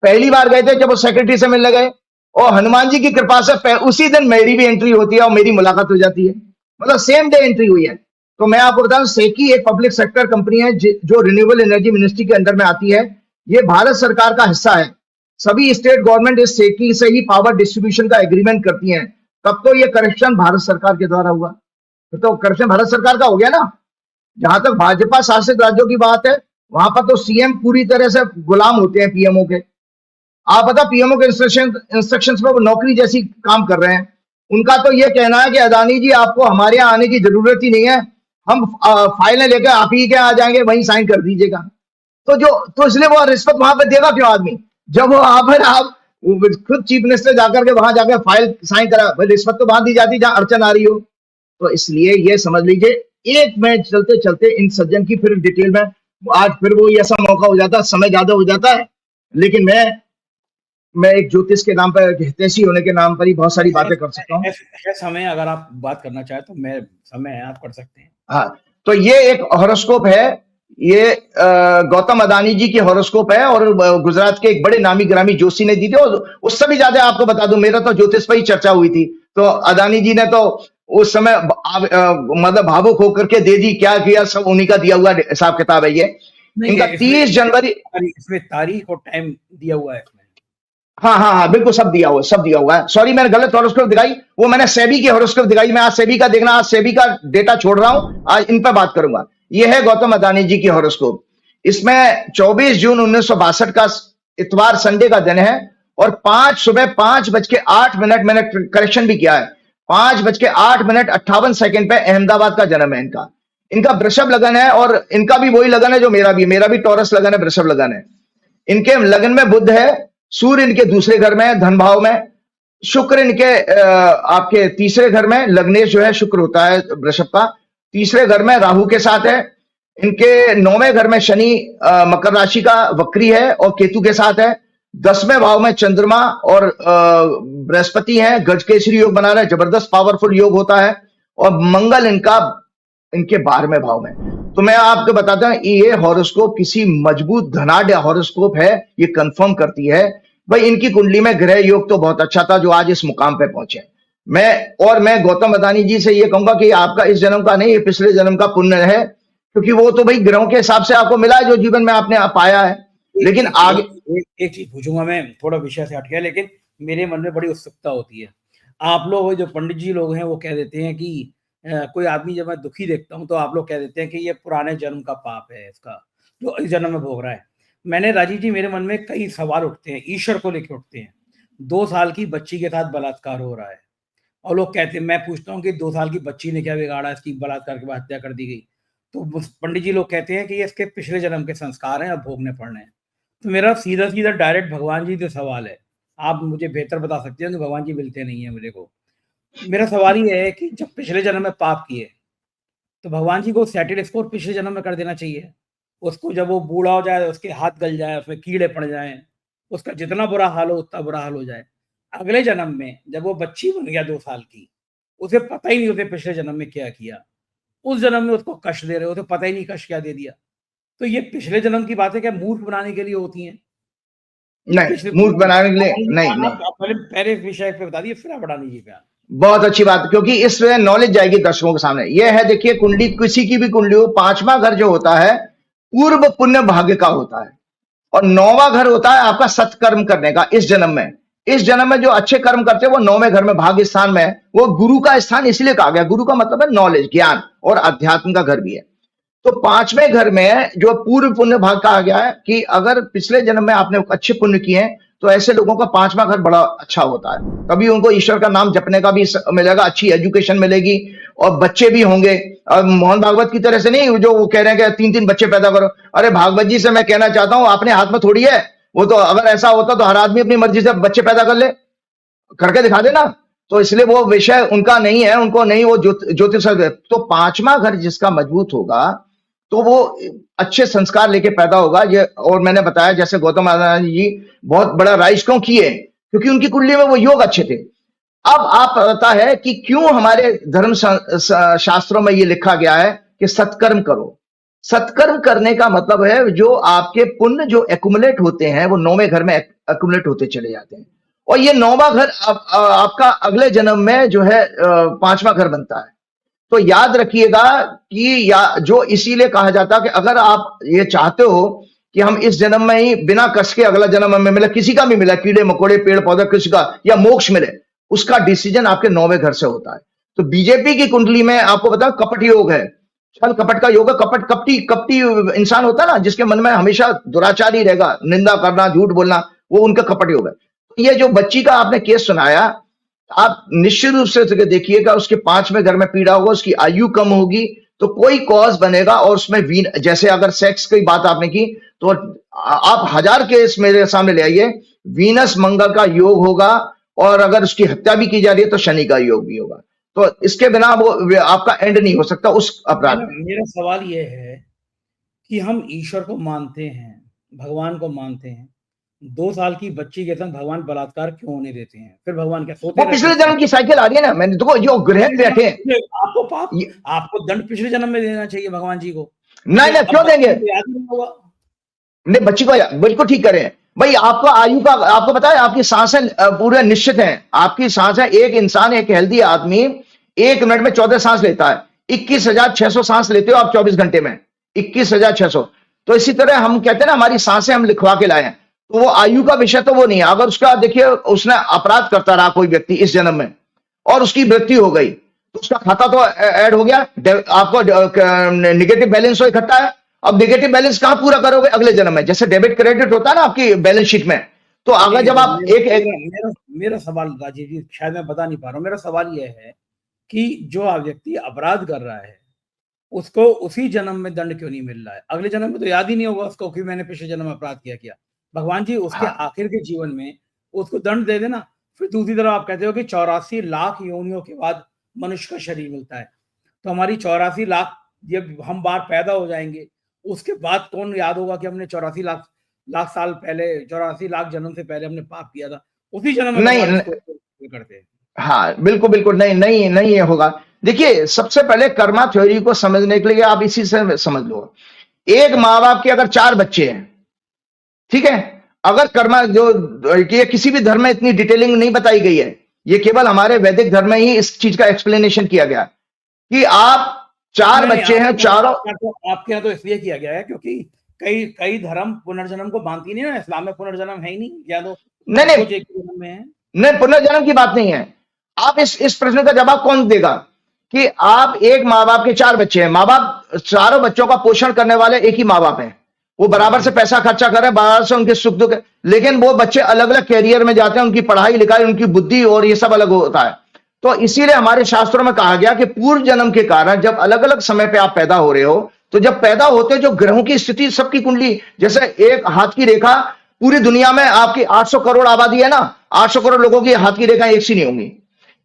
पहली बार गए थे जब वो सेक्रेटरी से मिलने गए, और हनुमान जी की कृपा से उसी दिन मेरी भी एंट्री होती है और मेरी मुलाकात हो जाती है, मतलब सेम डे एंट्री हुई है। तो मैं आपको बताऊं, सेकी एक पब्लिक सेक्टर कंपनी है जो रिन्यूएबल एनर्जी मिनिस्ट्री के अंडर में आती है। ये भारत सरकार का हिस्सा है। सभी स्टेट गवर्नमेंट इस सेकी से ही पावर डिस्ट्रीब्यूशन का एग्रीमेंट करती हैं। तब तो ये करप्शन भारत सरकार के द्वारा हुआ, तो करप्शन भारत सरकार का हो गया ना। जहां तक भाजपा शासित राज्यों की बात है, वहां पर तो सीएम पूरी तरह से गुलाम होते हैं पीएमओ के। आप बता, पीएमओ के इंस्ट्रक्शंस में वो नौकरी जैसी काम कर रहे हैं। उनका तो ये कहना है कि अदानी जी आपको हमारे यहाँ आने की जरूरत ही नहीं है, हम फाइलें लेकर आप ही के आ जाएंगे, वहीं साइन कर दीजिएगा। तो इसलिए वो रिश्वत वहां पर देगा क्यों आदमी, जब वो आप खुद चीफ मिनिस्टर जाकर के वहां जाकर फाइल साइन करा, रिश्वत तो वहां दी जाती जहां अड़चन आ रही हो। तो इसलिए ये समझ लीजिए, एक में चलते चलते इन सज्जन की फिर डिटेल में आज फिर वो ऐसा मौका हो जाता है, समय ज्यादा हो जाता है। लेकिन मैं एक ज्योतिष के नाम पर, हितैषी होने के नाम पर ही बहुत सारी बातें कर सकता हूँ। समय अगर आप बात करना चाहे तो मैं समय है, आप कर सकते हैं। हाँ, तो ये एक हॉरोस्कोप है, ये गौतम अदानी जी की हॉरोस्कोप है, और गुजरात के एक बड़े नामी ग्रामी जोशी ने दी थी। और उससे भी ज्यादा आपको बता दूं, मेरा तो ज्योतिष पर ही चर्चा हुई थी, तो अदानी जी ने तो उस समय मतलब भावुक होकर के दे दी, क्या किया सब उन्हीं का दिया हुआ हिसाब किताब है। ये इनका 30 जनवरी, इसमें तारीख और टाइम दिया हुआ है। हाँ, बिल्कुल सब दिया हुआ है। सॉरी, मैंने गलत हॉरोस्कोप दिखाई, वो मैंने सेबी की हॉरोस्कोप दिखाई। मैं आज सेबी का देखना, आज सेबी का डेटा छोड़ रहा हूं, आज इन पर बात करूंगा। ये है गौतम अदानी जी की हॉरोस्कोप। इसमें 24 जून 1962 का इतवार संडे का दिन है, और 5:05:08 मैंने करेक्शन भी किया है, 5:08:58 पे अहमदाबाद का जन्म है इनका। इनका वृषभ लगन है, और इनका भी वही लगन है जो मेरा भी टॉरस लगन है, वृषभ लगन है। इनके लगन में बुध है, सूर्य इनके दूसरे घर में है, धन भाव में। शुक्र इनके आपके तीसरे घर में, लग्नेश जो है शुक्र होता है वृषभ का, तीसरे घर में राहु के साथ है। इनके 9वें घर में शनि मकर राशि का वक्री है और केतु के साथ है। 10वें भाव में चंद्रमा और बृहस्पति है, गजकेसरी योग बना रहा है, जबरदस्त पावरफुल योग होता है। और मंगल इनके 12वें भाव में। तो मैं आपको बताता हूं, ये हॉरोस्कोप किसी मजबूत धनाढ़ हॉरोस्कोप है, ये कंफर्म करती है भाई इनकी कुंडली में ग्रह योग तो बहुत अच्छा था जो आज इस मुकाम पे पहुंचे। मैं गौतम अदानी जी से ये कहूंगा कि आपका इस जन्म का नहीं, ये पिछले जन्म का पुण्य है, क्योंकि वो तो भाई ग्रहों के हिसाब से आपको मिला है जो जीवन में आपने पाया है। लेकिन आगे एक चीज पूछूंगा मैं, थोड़ा विषय से हट गया, लेकिन मेरे मन में बड़ी उत्सुकता होती है। आप लोग जो पंडित जी लोग हैं वो कह देते हैं कि कोई आदमी जब मैं दुखी देखता हूं तो आप लोग कह देते हैं कि ये पुराने जन्म का पाप है इसका, जो इस जन्म में भोग रहा है। मैंने राजीव जी, मेरे मन में कई सवाल उठते हैं, ईश्वर को लेकर उठते हैं। 2 साल की बच्ची के साथ बलात्कार हो रहा है, और लोग कहते हैं, मैं पूछता हूँ कि 2 साल की बच्ची ने क्या बिगाड़ा, इसकी बलात्कार के बाद हत्या कर दी गई। तो पंडित जी लोग कहते हैं कि ये इसके पिछले जन्म के संस्कार हैं, अब भोगने पड़ने हैं। तो मेरा सीधा डायरेक्ट भगवान जी से सवाल है, आप मुझे बेहतर बता सकते हैं कि भगवान जी मिलते नहीं है मेरे को। मेरा सवाल ये है कि जब पिछले जन्म में पाप किए तो भगवान जी को सेटल स्कोर पिछले जन्म में कर देना चाहिए, उसको जब वो बूढ़ा हो जाए, उसके हाथ गल जाए, उसमें कीड़े पड़ जाएँ, उसका जितना बुरा हाल हो उतना बुरा हाल हो जाए। अगले जन्म में जब वो बच्ची बन गया 2 साल की, उसे पता ही नहीं उसे पिछले जन्म में क्या किया। उस जन्म में उसको कष्ट दे रहे हो, उसे पता ही नहीं कष्ट क्या दे दिया। तो ये पिछले जन्म की बातें क्या मूर्ख बनाने के लिए होती हैं? नहीं, पिछले मूर्ख बनाने के लिए नहीं, नहीं। आप पहले पहले इस विषय पे बता दीजिए, फिर आप बढ़ा लीजिए बयान। बहुत अच्छी बात, क्योंकि इसमें नॉलेज जाएगी दर्शकों के सामने। यह है, देखिए, कुंडली किसी की भी कुंडली हो, 5वां घर जो होता है पूर्व पुण्य भाग्य का होता है, और 9वां घर होता है आपका सत्कर्म करने का। इस जन्म में, इस जन्म में जो अच्छे कर्म करते हैं वो 9वें घर में भाग्य स्थान में है। वो गुरु का स्थान इसलिए कहा गया, गुरु का मतलब है नॉलेज, ज्ञान और अध्यात्म का घर भी है। तो 5वें घर में जो पूर्व पुण्य भाग कहा गया है कि अगर पिछले जन्म में आपने अच्छे पुण्य किए हैं तो ऐसे लोगों का 5वां घर बड़ा अच्छा होता है। तभी उनको ईश्वर का नाम जपने का भी मिलेगा, अच्छी एजुकेशन मिलेगी और बच्चे भी होंगे। और मोहन भागवत की तरह से नहीं जो वो कह रहे हैं कि 3-3 बच्चे पैदा करो। अरे भागवत जी से मैं कहना चाहता हूं, अपने हाथ में थोड़ी है वो। तो अगर ऐसा होता तो हर आदमी अपनी मर्जी से बच्चे पैदा कर ले, करके दिखा देना। तो इसलिए वो विषय उनका नहीं है, उनको नहीं, वो ज्योतिष। तो 5वां घर जिसका मजबूत होगा तो वो अच्छे संस्कार लेके पैदा होगा। ये, और मैंने बताया जैसे गौतम आनंद जी बहुत बड़ा राइज क्यों किए, क्योंकि उनकी कुंडली में वो योग अच्छे थे। अब आप पता है कि क्यों हमारे धर्म शास्त्रों में ये लिखा गया है कि सत्कर्म करो। सत्कर्म करने का मतलब है जो आपके पुण्य जो एक्युमुलेट होते हैं वो 9वें घर में एक्युमुलेट होते चले जाते हैं, और ये 9वां घर आपका अगले जन्म में जो है 5वां घर बनता है। तो याद रखिएगा कि जो इसीलिए कहा जाता है कि अगर आप ये चाहते हो कि हम इस जन्म में ही बिना कष्ट के अगला जन्म हमें मिले, किसी का भी मिला, कीड़े मकोड़े पेड़ पौधे किसी का, या मोक्ष मिले, उसका डिसीजन आपके 9वें घर से होता है। तो बीजेपी की कुंडली में आपको बताओ कपट योग है, छल कपट का योग है। कपट कपटी कपटी इंसान होता है ना, जिसके मन में हमेशा दुराचार ही रहेगा, निंदा करना, झूठ बोलना, वो उनका कपट योग है। ये जो बच्ची का आपने केस सुनाया, आप निश्चित रूप से देखिएगा उसके 5वें घर में पीड़ा होगा, उसकी आयु कम होगी, तो कोई कॉज बनेगा। और उसमें जैसे अगर सेक्स की बात आपने की तो आप 1000 केस मेरे सामने ले आइए, वीनस मंगल का योग होगा, और अगर उसकी हत्या भी की जा रही है तो शनि का योग भी होगा। तो इसके बिना वो आपका एंड नहीं हो सकता उस अपराध में। मेरा सवाल ये है कि हम ईश्वर को मानते हैं, भगवान को मानते हैं, 2 साल की बच्ची के संग भगवान बलात्कार क्यों होने देते हैं? फिर भगवान क्या सोते वो पिछले जन्म की साइकिल आ रही है ना। मैंने देखो जो ग्रह बैठे हैं, आपको पाप, आपको दंड पिछले जन्म में देना चाहिए भगवान जी को। नहीं नहीं, क्यों देंगे? याद नहीं होगा। नहीं, बच्ची को बिल्कुल ठीक करें भाई। आपको आयु का आपको पता है, आपकी सांसें पूरे निश्चित हैं। आपकी सांसें, एक इंसान, एक हेल्दी आदमी 1 मिनट में 14 सांस लेता है। 21,600 सांस लेते हो आप 24 घंटे में, 21,600। तो इसी तरह हम कहते हैं ना हमारी सांसें हम लिखवा के लाए हैं। तो वो आयु का विषय तो वो नहीं है। अगर उसका देखिए उसने अपराध करता रहा कोई व्यक्ति इस जन्म में और उसकी मृत्यु हो गई तो उसका खाता तो ऐड हो गया, आपको निगेटिव बैलेंस हो इकट्ठा है। अब नेगेटिव बैलेंस कहां पूरा करोगे? अगले जन्म में। जैसे डेबिट क्रेडिट होता है ना आपकी बैलेंस शीट में, तो अगर जब आप मेरा सवाल राजीव जी, शायद मैं बता नहीं पा रहा हूं। मेरा सवाल यह है कि जो व्यक्ति अपराध कर रहा है उसको उसी जन्म में दंड क्यों नहीं मिल रहा है? अगले जन्म में तो याद ही नहीं होगा उसको कि मैंने पिछले जन्म में अपराध किया। भगवान जी उसके आखिर के जीवन में उसको दंड दे देना। फिर दूसरी तरफ आप कहते हो कि 84 लाख योनियों के बाद मनुष्य का शरीर मिलता है। तो हमारी 84 लाख जब हम बार पैदा हो जाएंगे उसके बाद कौन याद होगा कि हमने 84 लाख साल पहले, 84 लाख जन्म से पहले हमने पाप किया था? उसी जन्म में नहीं करते हैं। हाँ, बिल्कुल बिल्कुल नहीं ये होगा। देखिए, सबसे पहले कर्मा थ्योरी को समझने के लिए आप इसी से समझ लो। एक माँ बाप के अगर 4 बच्चे हैं, ठीक है, अगर कर्मा जो ये किसी भी धर्म में इतनी डिटेलिंग नहीं बताई गई है, ये केवल हमारे वैदिक धर्म में ही इस चीज का एक्सप्लेनेशन किया गया कि आप 4 बच्चे हैं, चारों आपके यहाँ तो इसलिए किया गया है क्योंकि कई धर्म पुनर्जन्म को मानती नहीं ना। इस्लाम में पुनर्जन्म है ही नहीं, या तो नहीं, पुनर्जन्म की बात नहीं है। आप इस प्रश्न का जवाब कौन देगा कि आप एक माँ बाप के 4 बच्चे हैं, माँ बाप चारों बच्चों का पोषण करने वाले एक ही माँ बाप हैं, वो बराबर से पैसा खर्चा कर रहे हैं, बराबर से उनके सुख दुख, लेकिन वो बच्चे अलग अलग कैरियर में जाते हैं, उनकी पढ़ाई लिखाई, उनकी बुद्धि और ये सब अलग होता है। तो इसीलिए हमारे शास्त्रों में कहा गया कि पूर्व जन्म के कारण जब अलग अलग समय पे आप पैदा हो रहे हो, तो जब पैदा होते जो ग्रहों की स्थिति, सबकी कुंडली, जैसे एक हाथ की रेखा पूरी दुनिया में आपकी 800 करोड़ आबादी है ना, 800 करोड़ लोगों की हाथ की रेखा एक सी नहीं होंगी।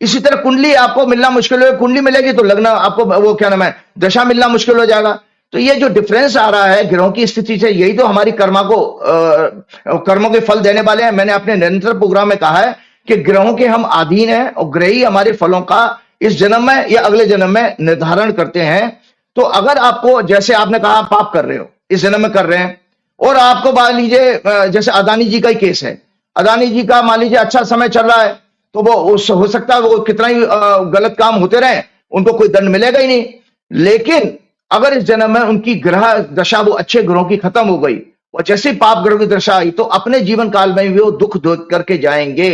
इसी तरह कुंडली आपको मिलना मुश्किल हो, कुंडली मिलेगी तो लगना आपको वो क्या नाम है दशा मिलना मुश्किल हो जाएगा। तो ये जो डिफरेंस आ रहा है ग्रहों की स्थिति से, यही तो हमारी कर्मों के फल देने वाले हैं। मैंने अपने निरंतर प्रोग्राम में कहा है कि ग्रहों के हम अधीन हैं और ग्रह ही हमारे फलों का इस जन्म में या अगले जन्म में निर्धारण करते हैं। तो अगर आपको, जैसे आपने कहा, पाप कर रहे हो, इस जन्म में कर रहे हैं, और आपको मान लीजिए जैसे अदानी जी का ही केस है, अदानी जी का मान लीजिए अच्छा समय चल रहा है, तो वो हो सकता है वो कितना ही गलत काम होते रहे, उनको कोई दंड मिलेगा ही नहीं। लेकिन अगर इस जन्म में उनकी ग्रह दशा वो अच्छे ग्रहों की खत्म हो गई और जैसे पाप ग्रहों की दशा आई, तो अपने जीवन काल में भी वो दुख करके जाएंगे।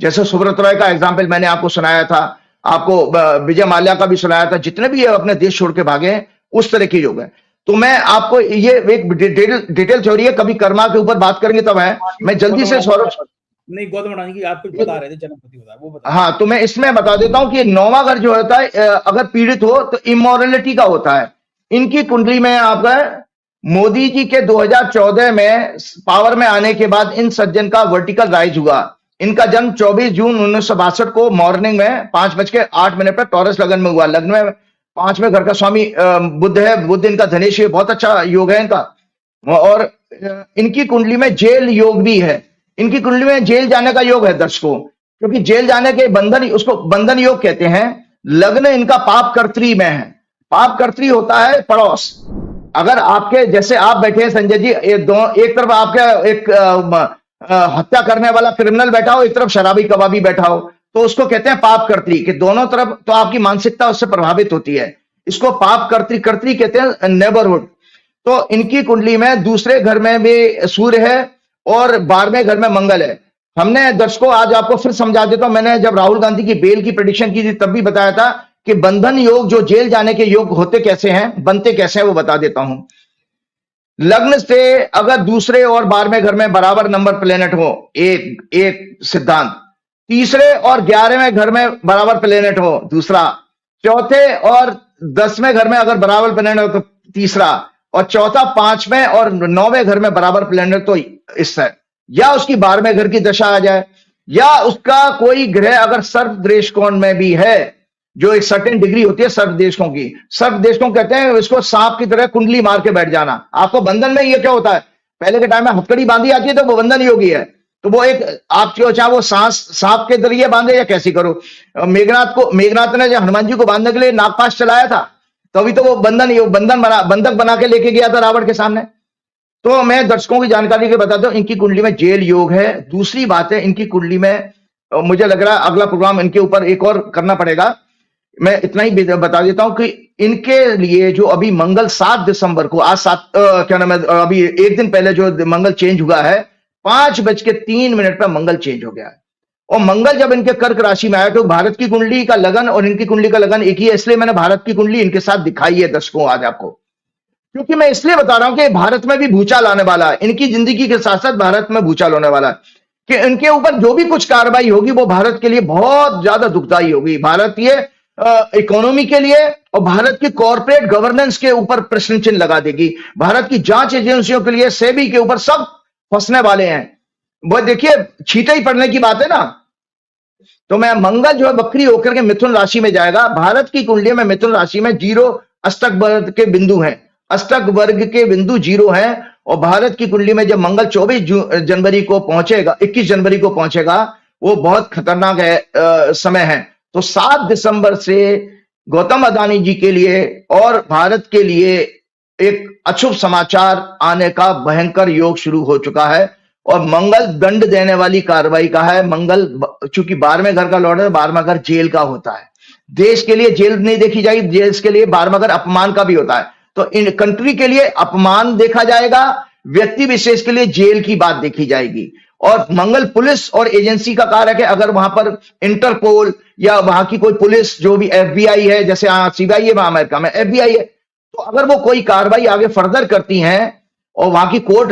जैसे सुब्रत रॉय का एग्जाम्पल मैंने आपको सुनाया था, आपको विजय माल्या का भी सुनाया था, जितने भी अपने देश छोड़ के भागे हैं, उस तरह के योग है। तो मैं आपको ये एक डिटेल थ्योरी है, कभी कर्मा के ऊपर बात करेंगे तब है। मैं जल्दी से सौरभ, नहीं, गौतम अडानी की आप कुछ बता रहे थे, जन्मपति होता है वो बता। हाँ, तो मैं इसमें बता देता हूं कि 9वां घर जो होता है, अगर पीड़ित हो तो इमोरलिटी का होता है। इनकी कुंडली में आपका मोदी जी के 2014 में पावर में आने के बाद इन सज्जन का वर्टिकल राइज हुआ। इनका जन्म 24 जून 1962 को मॉर्निंग में 5:08 पर टॉरस लगन में हुआ। लग्न में 5वें घर का स्वामी बुध है, बुध इनका धनेश है, बहुत अच्छा योग है इनका। और इनकी कुंडली में जेल योग भी है। इनकी कुंडली में जेल जाने का योग है दर्शकों, क्योंकि जेल जाने के बंधन, उसको बंधन योग कहते हैं। लग्न इनका पाप कर्त्री में है। पाप कर्त्री होता है पड़ोस। अगर आपके जैसे आप बैठे हैं संजय जी, एक तरफ आपका एक हत्या करने वाला क्रिमिनल बैठा हो, एक तरफ शराबी कबाबी बैठा हो, तो उसको कहते हैं पाप कर्त्री, कि दोनों तरफ तो आपकी मानसिकता उससे प्रभावित होती है। इसको पाप कर्त्री कहते हैं, नेबरहुड। तो इनकी कुंडली में दूसरे घर में भी सूर्य है और 12वें घर में मंगल है। हमने दर्शकों आज आपको फिर समझा देता हूं, मैंने जब राहुल गांधी की बेल की प्रेडिक्शन की थी तब भी बताया था कि बंधन योग, जो जेल जाने के योग होते कैसे हैं, बनते कैसे हैं, वो बता देता हूं। लग्न से अगर दूसरे और 12वें घर में बराबर नंबर प्लेनेट हो, एक सिद्धांत। तीसरे और 11वें घर में बराबर प्लेनेट हो, दूसरा। चौथे और 10वें घर में अगर बराबर प्लेनेट हो तो तीसरा, और चौथा 5वें और 9वें घर में बराबर प्लेनेट तो इससे, या उसकी 12वें घर की दशा आ जाए, या उसका कोई ग्रह अगर सर्प दृष्टिकोण में भी है, जो एक सर्टेन डिग्री होती है सर्प दृष्टिकोण की। सर्प दृष्टिकोण कहते हैं इसको सांप की तरह कुंडली मार के बैठ जाना। आपको बंधन में ये क्या होता है, पहले के टाइम में हथकड़ी बांधी आती है तो वो बंधन योगी है। तो वो एक आप चाहे वो सांप के जरिए बांधे या कैसी करो। मेघनाथ ने जब हनुमान जी को बांधने के लिए नागपाश चलाया था, तभी तो वो बंधक बना के लेके गया था रावण के सामने। तो मैं दर्शकों की जानकारी के बताता हूं, इनकी कुंडली में जेल योग है। दूसरी बात है, इनकी कुंडली में मुझे लग रहा है अगला प्रोग्राम इनके ऊपर एक और करना पड़ेगा। मैं इतना ही बता देता हूं कि इनके लिए जो अभी मंगल 7 दिसंबर को, आज क्या नाम है, अभी एक दिन पहले जो मंगल चेंज हुआ है, 5:03 पर मंगल चेंज हो गया है। और मंगल जब इनके कर्क राशि में आया, तो भारत की कुंडली का लगन और इनकी कुंडली का लगन एक ही है, इसलिए मैंने भारत की कुंडली इनके साथ दिखाई है दर्शकों आज आपको। क्योंकि मैं इसलिए बता रहा हूं कि भारत में भी भूचाल आने वाला है, इनकी जिंदगी के साथ साथ भारत में भूचाल होने वाला है, कि इनके ऊपर जो भी कुछ कार्रवाई होगी वो भारत के लिए बहुत ज्यादा दुखदायी होगी। भारतीय इकोनॉमी के लिए और भारत की कॉर्पोरेट गवर्नेंस के ऊपर प्रश्न चिन्ह लगा देगी। भारत की जांच एजेंसियों के लिए, सेबी के ऊपर सब फंसने वाले हैं। वो देखिए, छींटे ही पड़ने की बात है ना। तो मैं मंगल जो है वक्री होकर के मिथुन राशि में जाएगा। भारत की कुंडली में मिथुन राशि में 0 अष्टक वर्ग के बिंदु हैं, अष्टक वर्ग के बिंदु 0 हैं। और भारत की कुंडली में जब मंगल 24 जनवरी को पहुंचेगा, 21 जनवरी को पहुंचेगा, वो बहुत खतरनाक है समय है। तो 7 दिसंबर से गौतम अडानी जी के लिए और भारत के लिए एक अशुभ समाचार आने का भयंकर योग शुरू हो चुका है। और मंगल दंड देने वाली कार्रवाई का है। मंगल चूंकि 12वें घर का लॉर्ड है, 12वां घर जेल का होता है। देश के लिए जेल नहीं देखी जाएगी, देश के लिए 12वां घर अपमान का भी होता है। तो इन कंट्री के लिए अपमान देखा जाएगा, व्यक्ति विशेष के लिए जेल की बात देखी जाएगी। और मंगल पुलिस और एजेंसी का कारक है। अगर वहां पर इंटरपोल या वहां की कोई पुलिस, जो भी एफबीआई है, जैसे सीबीआई है वहां अमेरिका में, एफबीआई है, तो अगर वो कोई कार्रवाई आगे फर्दर करती हैं और वहां की कोर्ट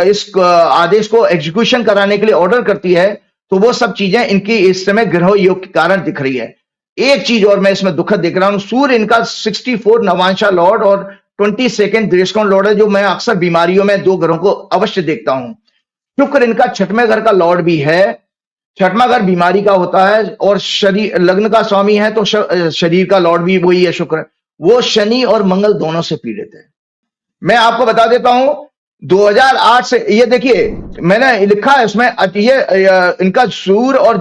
इस आदेश को एग्जीक्यूशन कराने के लिए ऑर्डर करती है, तो वो सब चीजें इनकी इस समय ग्रह योग के कारण दिख रही है। एक चीज और मैं इसमें दुखद देख रहा हूं, सूर्य इनका 64 नवांशा लॉर्ड और 22 दृष्टिकोण लॉर्ड है, जो मैं अक्सर बीमारियों में 2 ग्रहों को अवश्य देखता हूं। शुक्र इनका 6वें घर का लॉर्ड भी है। 6वां घर बीमारी का होता है और शरीर, लग्न का स्वामी है, तो शरीर का लॉर्ड भी वही है शुक्र। वो शनि और मंगल दोनों से पीड़ित है। मैं आपको बता देता हूं 2008 से, ये देखिए मैंने लिखा है उसमें, ये इनका सूर्य और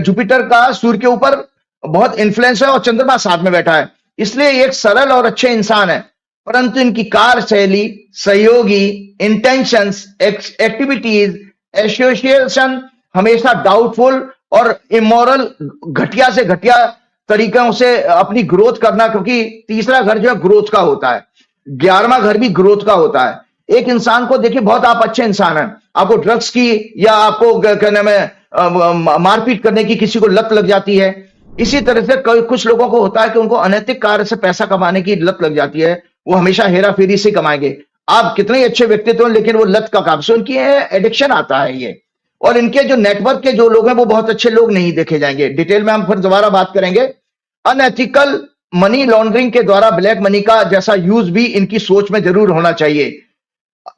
जुपिटर का सूर्य के ऊपर बहुत इन्फ्लुएंस है और चंद्रमा साथ में बैठा है, इसलिए ये एक सरल और अच्छे इंसान है, परंतु इनकी कार्यशैली, सहयोगी, इंटेंशंस, एक्टिविटीज, एसोसिएशन हमेशा डाउटफुल और इमोरल, घटिया से घटिया तरीकों से अपनी ग्रोथ करना, क्योंकि तीसरा घर जो है ग्रोथ का होता है, 11वां घर भी ग्रोथ का होता है। एक इंसान को देखिए, बहुत आप अच्छे इंसान हैं, आपको ड्रग्स की या आपको कहने में मारपीट करने की किसी को लत लग जाती है, इसी तरह से कुछ लोगों को होता है कि उनको अनैतिक कार्य से पैसा कमाने की लत लग जाती है, वो हमेशा हेरा फेरी से कमाएंगे। आप कितने अच्छे व्यक्तित्व हैं, लेकिन वो लत का काम से उनकी एडिक्शन आता है ये। और इनके जो नेटवर्क के जो लोग हैं वो बहुत अच्छे लोग नहीं देखे जाएंगे। डिटेल में हम फिर दोबारा बात करेंगे। अनएथिकल मनी लॉन्ड्रिंग के द्वारा ब्लैक मनी का जैसा यूज भी इनकी सोच में जरूर होना चाहिए।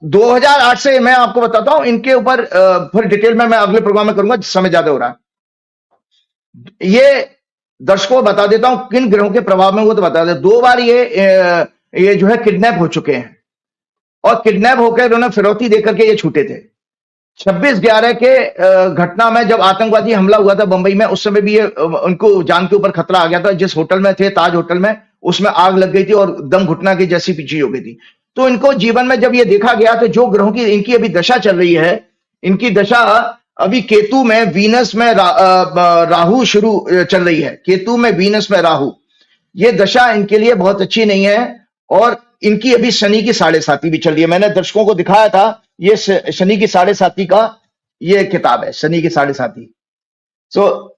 2008 से मैं आपको बताता हूं इनके ऊपर, फिर डिटेल में मैं अगले प्रोग्राम में करूंगा, समय ज्यादा हो रहा है। ये दर्शकों को बता देता हूं किन ग्रहों के प्रभाव में, वो तो बता दे। 2 बार ये जो है किडनैप हो चुके हैं, और किडनैप होकर उन्होंने फिरौती देकर के ये छूटे थे। 26/11 के घटना में जब आतंकवादी हमला हुआ था बंबई में, उस समय भी ये उनको जान के ऊपर खतरा आ गया था। जिस होटल में थे, ताज होटल में, उसमें आग लग गई थी और दम घुटना की जैसी चीज हो गई थी। तो इनको जीवन में जब ये देखा गया, तो जो ग्रहों की इनकी अभी दशा चल रही है, इनकी दशा अभी केतु में, वीनस में राहु शुरू चल रही है। केतु में, वीनस में राहु, ये दशा इनके लिए बहुत अच्छी नहीं है। और इनकी अभी शनि की 7.5 भी चल रही है। मैंने दर्शकों को दिखाया था, ये शनि की 7.5 का ये किताब है, शनि की 7.5। सो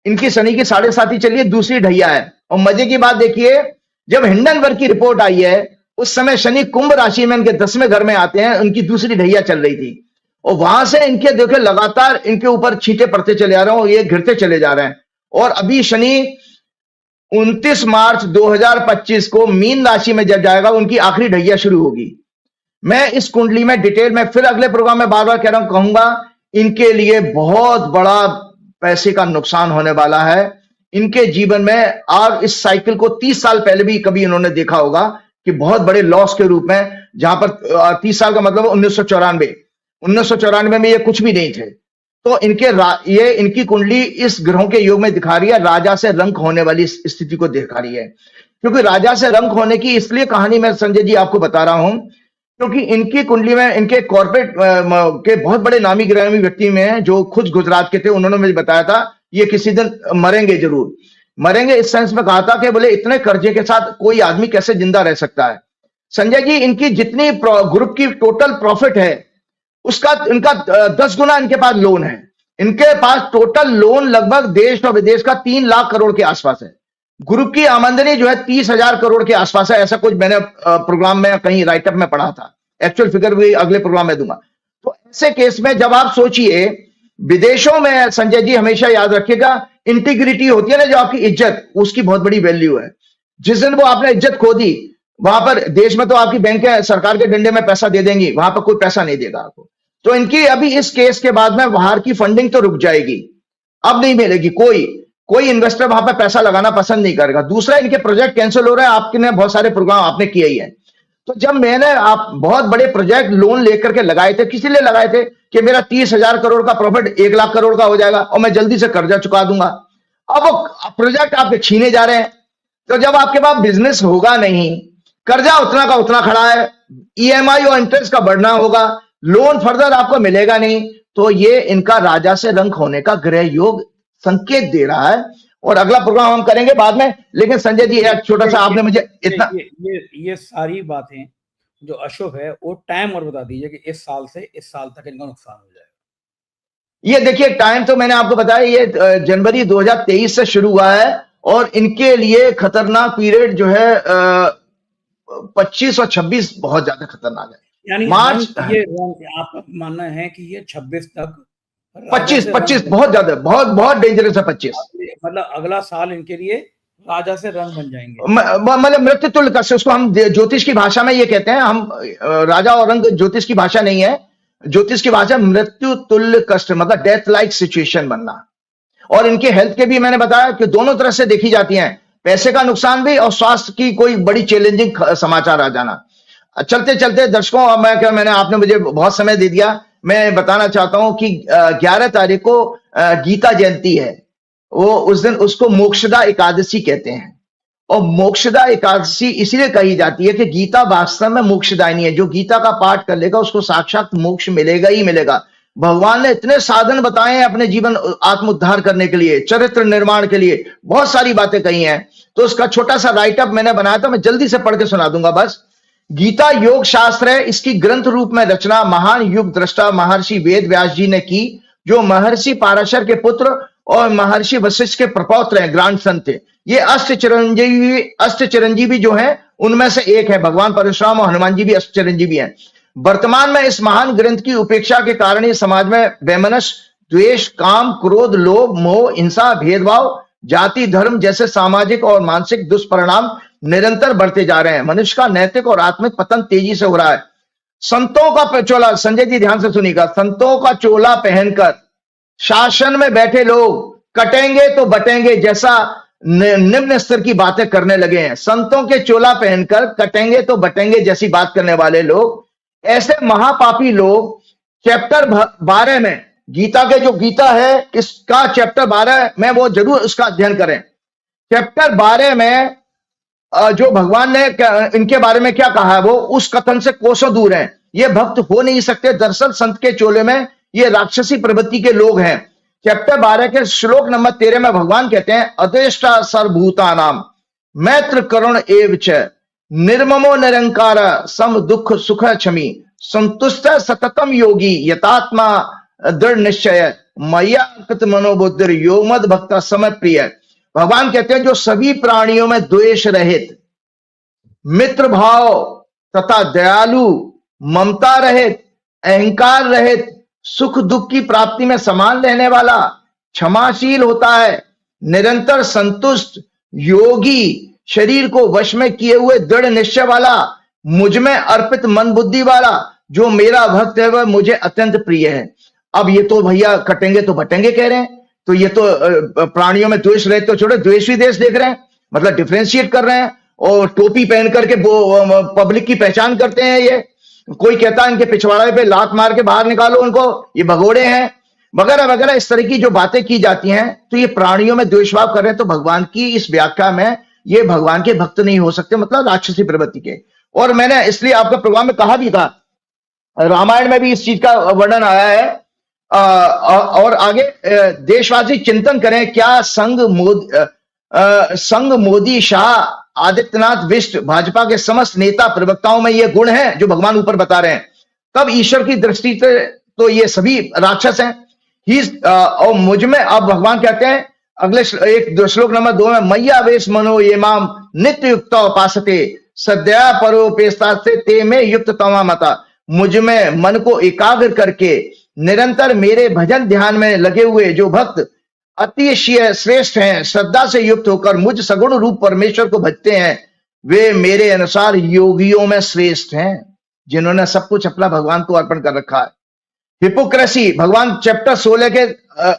इनकी शनि की 7.5 चल रही है, दूसरी ढैया है। और मजे की बात देखिए, जब हिंडनबर्ग की रिपोर्ट आई है, उस समय शनि कुंभ राशि में इनके 10वें घर में आते हैं, उनकी दूसरी ढैया चल रही थी। और वहां से इनके देखो लगातार इनके ऊपर छींटे पड़ते चले जा रहे हैं और ये गिरते चले जा रहे हैं। और अभी शनि 29 मार्च 2025 को मीन राशि में जब जाएगा, उनकी आखिरी ढैया शुरू होगी। मैं इस कुंडली में डिटेल में फिर अगले प्रोग्राम में बार बार कह रहा हूं, कहूंगा इनके लिए बहुत बड़ा पैसे का नुकसान होने वाला है इनके जीवन में। और इस साइकिल को 30 साल पहले भी कभी इन्होंने देखा होगा कि बहुत बड़े लॉस के रूप में, जहां पर 30 साल का मतलब 1994 में ये कुछ भी नहीं थे। तो ये इनकी कुंडली इस ग्रहों के योग में दिखा रही है, राजा से रंक होने वाली स्थिति को दिखा रही है। क्योंकि राजा से रंक होने की इसलिए कहानी मैं संजय जी आपको बता रहा हूं, क्योंकि इनकी कुंडली में इनके कॉर्पोरेट के बहुत बड़े नामी गिरामी व्यक्ति में हैं, जो खुद गुजरात के थे। उन्होंने मुझे बताया था ये किसी दिन मरेंगे, जरूर मरेंगे। इस सेंस में कहा था कि बोले इतने कर्जे के साथ कोई आदमी कैसे जिंदा रह सकता है। संजय जी, इनकी जितनी ग्रुप की टोटल प्रॉफिट है, उसका इनका 10 गुना इनके पास लोन है। इनके पास टोटल लोन लगभग देश और विदेश का 3 लाख करोड़ के आसपास है। ग्रुप की आमदनी जो है 30,000 करोड़ के आसपास है। ऐसा कुछ मैंने प्रोग्राम में कहीं राइटअप में पढ़ा था। एक्चुअल फिगर भी अगले प्रोग्राम में दूंगा। तो ऐसे केस में जब आप सोचिए, विदेशों में संजय जी हमेशा याद रखिएगा, इंटीग्रिटी होती है ना, जो आपकी इज्जत, उसकी बहुत बड़ी वैल्यू है। जिस दिन वो आपने इज्जत खो दी, वहां पर देश में तो आपकी बैंकें सरकार के डंडे में पैसा दे देंगी, वहां पर कोई पैसा नहीं देगा आपको। तो इनकी अभी इस केस के बाद में बाहर की फंडिंग तो रुक जाएगी, अब नहीं मिलेगी। कोई इन्वेस्टर वहां पर पैसा लगाना पसंद नहीं करेगा। दूसरा, इनके प्रोजेक्ट कैंसिल हो रहे हैं। आपने बहुत सारे प्रोग्राम आपने किए ही है। तो जब मैंने आप बहुत बड़े प्रोजेक्ट लोन लेकर के लगाए थे, किसी लिए लगाए थे कि मेरा 30,000 करोड़ का प्रॉफिट 1 लाख करोड़ का हो जाएगा और मैं जल्दी से कर्जा चुका दूंगा। अब वो प्रोजेक्ट आपके छीने जा रहे हैं। तो जब आपके पास बिजनेस होगा नहीं, कर्जा उतना का उतना खड़ा है, ईएमआई और इंटरेस्ट का बढ़ना होगा, लोन फर्दर आपको मिलेगा नहीं, तो ये इनका राजा से रंक होने का ग्रह योग संकेत दे रहा है। और अगला प्रोग्राम हम करेंगे बाद में। लेकिन संजय जी, एक छोटा सा आपने मुझे इतना ये सारी बातें जो अशुभ है, वो टाइम और बता दीजिए कि इस साल से इस साल तक इनका नुकसान हो जाएगा। ये देखिए, टाइम तो मैंने आपको बताया, ये जनवरी 2023 से शुरू हुआ है और इनके लिए खतरनाक पीरियड जो है 25 और 26 बहुत ज्यादा खतरनाक है। यानी मार्च, ये आपका मानना है कि ये 26 तक, 25 बहुत ज्यादा, बहुत डेंजरस है। 25 मतलब अगला साल इनके लिए राजा से रंग बन जाएंगे, मतलब मृत्यु तुल्य का, उसको हम ज्योतिष की भाषा में ये कहते हैं। हम राजा और रंग ज्योतिष की भाषा नहीं है, ज्योतिष की भाषा मृत्यु तुल्य कष्ट, मतलब डेथ लाइक सिचुएशन बनना। और इनके हेल्थ के भी मैंने बताया कि दोनों तरह से देखी जाती हैं। पैसे का नुकसान भी और स्वास्थ्य की कोई बड़ी चैलेंजिंग समाचार आ जाना। चलते चलते दर्शकों, अब मैंने आपने मुझे बहुत समय दे दिया। मैं बताना चाहता हूं कि 11 तारीख को गीता जयंती है। वो उस दिन उसको मोक्षदा एकादशी कहते हैं। और मोक्षदा एकादशी इसलिए कही जाती है कि गीता वास्तव में मोक्षदायिनी है। जो गीता का पाठ कर लेगा उसको साक्षात मोक्ष मिलेगा ही मिलेगा। भगवान ने इतने साधन बताए हैं अपने जीवन आत्मोद्धार करने के लिए, चरित्र निर्माण के लिए, बहुत सारी बातें कही हैं। तो उसका छोटा सा राइटअप मैंने बनाया था, मैं जल्दी से पढ़ के सुना दूंगा बस। गीता योग शास्त्र है। इसकी ग्रंथ रूप में रचना महान युग दृष्टा महर्षि वेद व्यास जी ने की, जो महर्षि पाराशर के पुत्र और महर्षि वशिष्ठ के प्रपौत्र हैं, ग्रैंडसन थे। ये अष्ट चिरंजीवी जो हैं उनमें से एक है। भगवान परशुराम और हनुमान जी भी अष्ट चिरंजीवी हैं। वर्तमान में इस महान ग्रंथ की उपेक्षा के कारण ही समाज में वैमनस्य, द्वेष, काम, क्रोध, लोभ, मोह, हिंसा, भेदभाव, जाति, धर्म जैसे सामाजिक और मानसिक दुष्परिणाम निरंतर बढ़ते जा रहे हैं। मनुष्य का नैतिक और आत्मिक पतन तेजी से हो रहा है। संतों का चोला, संजय जी ध्यान से सुनिएगा, संतों का चोला पहनकर शासन में बैठे लोग कटेंगे तो बटेंगे जैसा निम्न स्तर की बातें करने लगे हैं। संतों के चोला पहनकर कटेंगे तो बटेंगे जैसी बात करने वाले लोग, ऐसे महापापी लोग चैप्टर 12 में, गीता के जो गीता है इसका चैप्टर 12 में वो जरूर उसका अध्ययन करें। चैप्टर 12 में जो भगवान ने इनके बारे में क्या कहा है वो उस कथन से कोसों दूर है। ये भक्त हो नहीं सकते। दरअसल संत के चोले में ये राक्षसी प्रवृत्ति के लोग हैं। चैप्टर 12 के श्लोक नंबर 13 में भगवान कहते हैं, अदेष्टा सर्वभूतानाम मैत्र करुण एव च निर्ममो निरंकार सम दुख सुख क्षमी संतुष्ट सततम योगी यतात्मा दृढ़ निश्चय मया कृत मनोबुद्धि यो मद भक्त समय प्रिय। भगवान कहते हैं जो सभी प्राणियों में द्वेष रहित, मित्र भाव तथा दयालु, ममता रहित, अहंकार रहित, सुख दुख की प्राप्ति में समान रहने वाला, क्षमाशील होता है, निरंतर संतुष्ट, योगी, शरीर को वश में किए हुए दृढ़ निश्चय वाला, मुझ में अर्पित मन बुद्धि वाला, जो मेरा भक्त है वह मुझे अत्यंत प्रिय है। अब ये तो भैया कटेंगे तो बटेंगे कह रहे हैं, तो ये तो प्राणियों में द्वेष रहे तो छोड़े, द्वेष ही देश देख रहे हैं, मतलब डिफरेंशिएट कर रहे हैं। और टोपी पहन करके वो पब्लिक की पहचान करते हैं। ये कोई कहता है इनके पिछवाड़े पे लात मार के बाहर निकालो उनको, ये भगोड़े हैं, वगैरह वगैरह, इस तरह की जो बातें की जाती हैं। तो ये प्राणियों में द्वेषभाव कर रहे हैं। तो भगवान की इस व्याख्या में ये भगवान के भक्त नहीं हो सकते, मतलब राक्षसी प्रवृत्ति के। और मैंने इसलिए आपका प्रोग्राम में कहा भी था, रामायण में भी इस चीज का वर्णन आया है। और आगे देशवासी चिंतन करें, क्या संग मोदी, शाह, आदित्यनाथ, विष्ट, भाजपा के समस्त नेता प्रवक्ताओं में ये गुण हैं जो भगवान ऊपर बता रहे हैं, तब ईश्वर की दृष्टि से तो ये सभी राक्षस हैं। और मुझ में, अब भगवान कहते हैं अगले एक श्लोक नंबर 2 में, मैया वेश मनो ये माम नित्य युक्त उपासते सद्या परोपेस्ता से ते में युक्त तमा मता। मुझ में मन को एकाग्र करके निरंतर मेरे भजन ध्यान में लगे हुए जो भक्त अतिशय श्रेष्ठ हैं, श्रद्धा से युक्त होकर मुझ सगुण रूप परमेश्वर को भजते हैं, वे मेरे अनुसार योगियों में श्रेष्ठ हैं, जिन्होंने सब कुछ अपना भगवान को अर्पण कर रखा है। हिपोक्रेसी, भगवान चैप्टर 16 के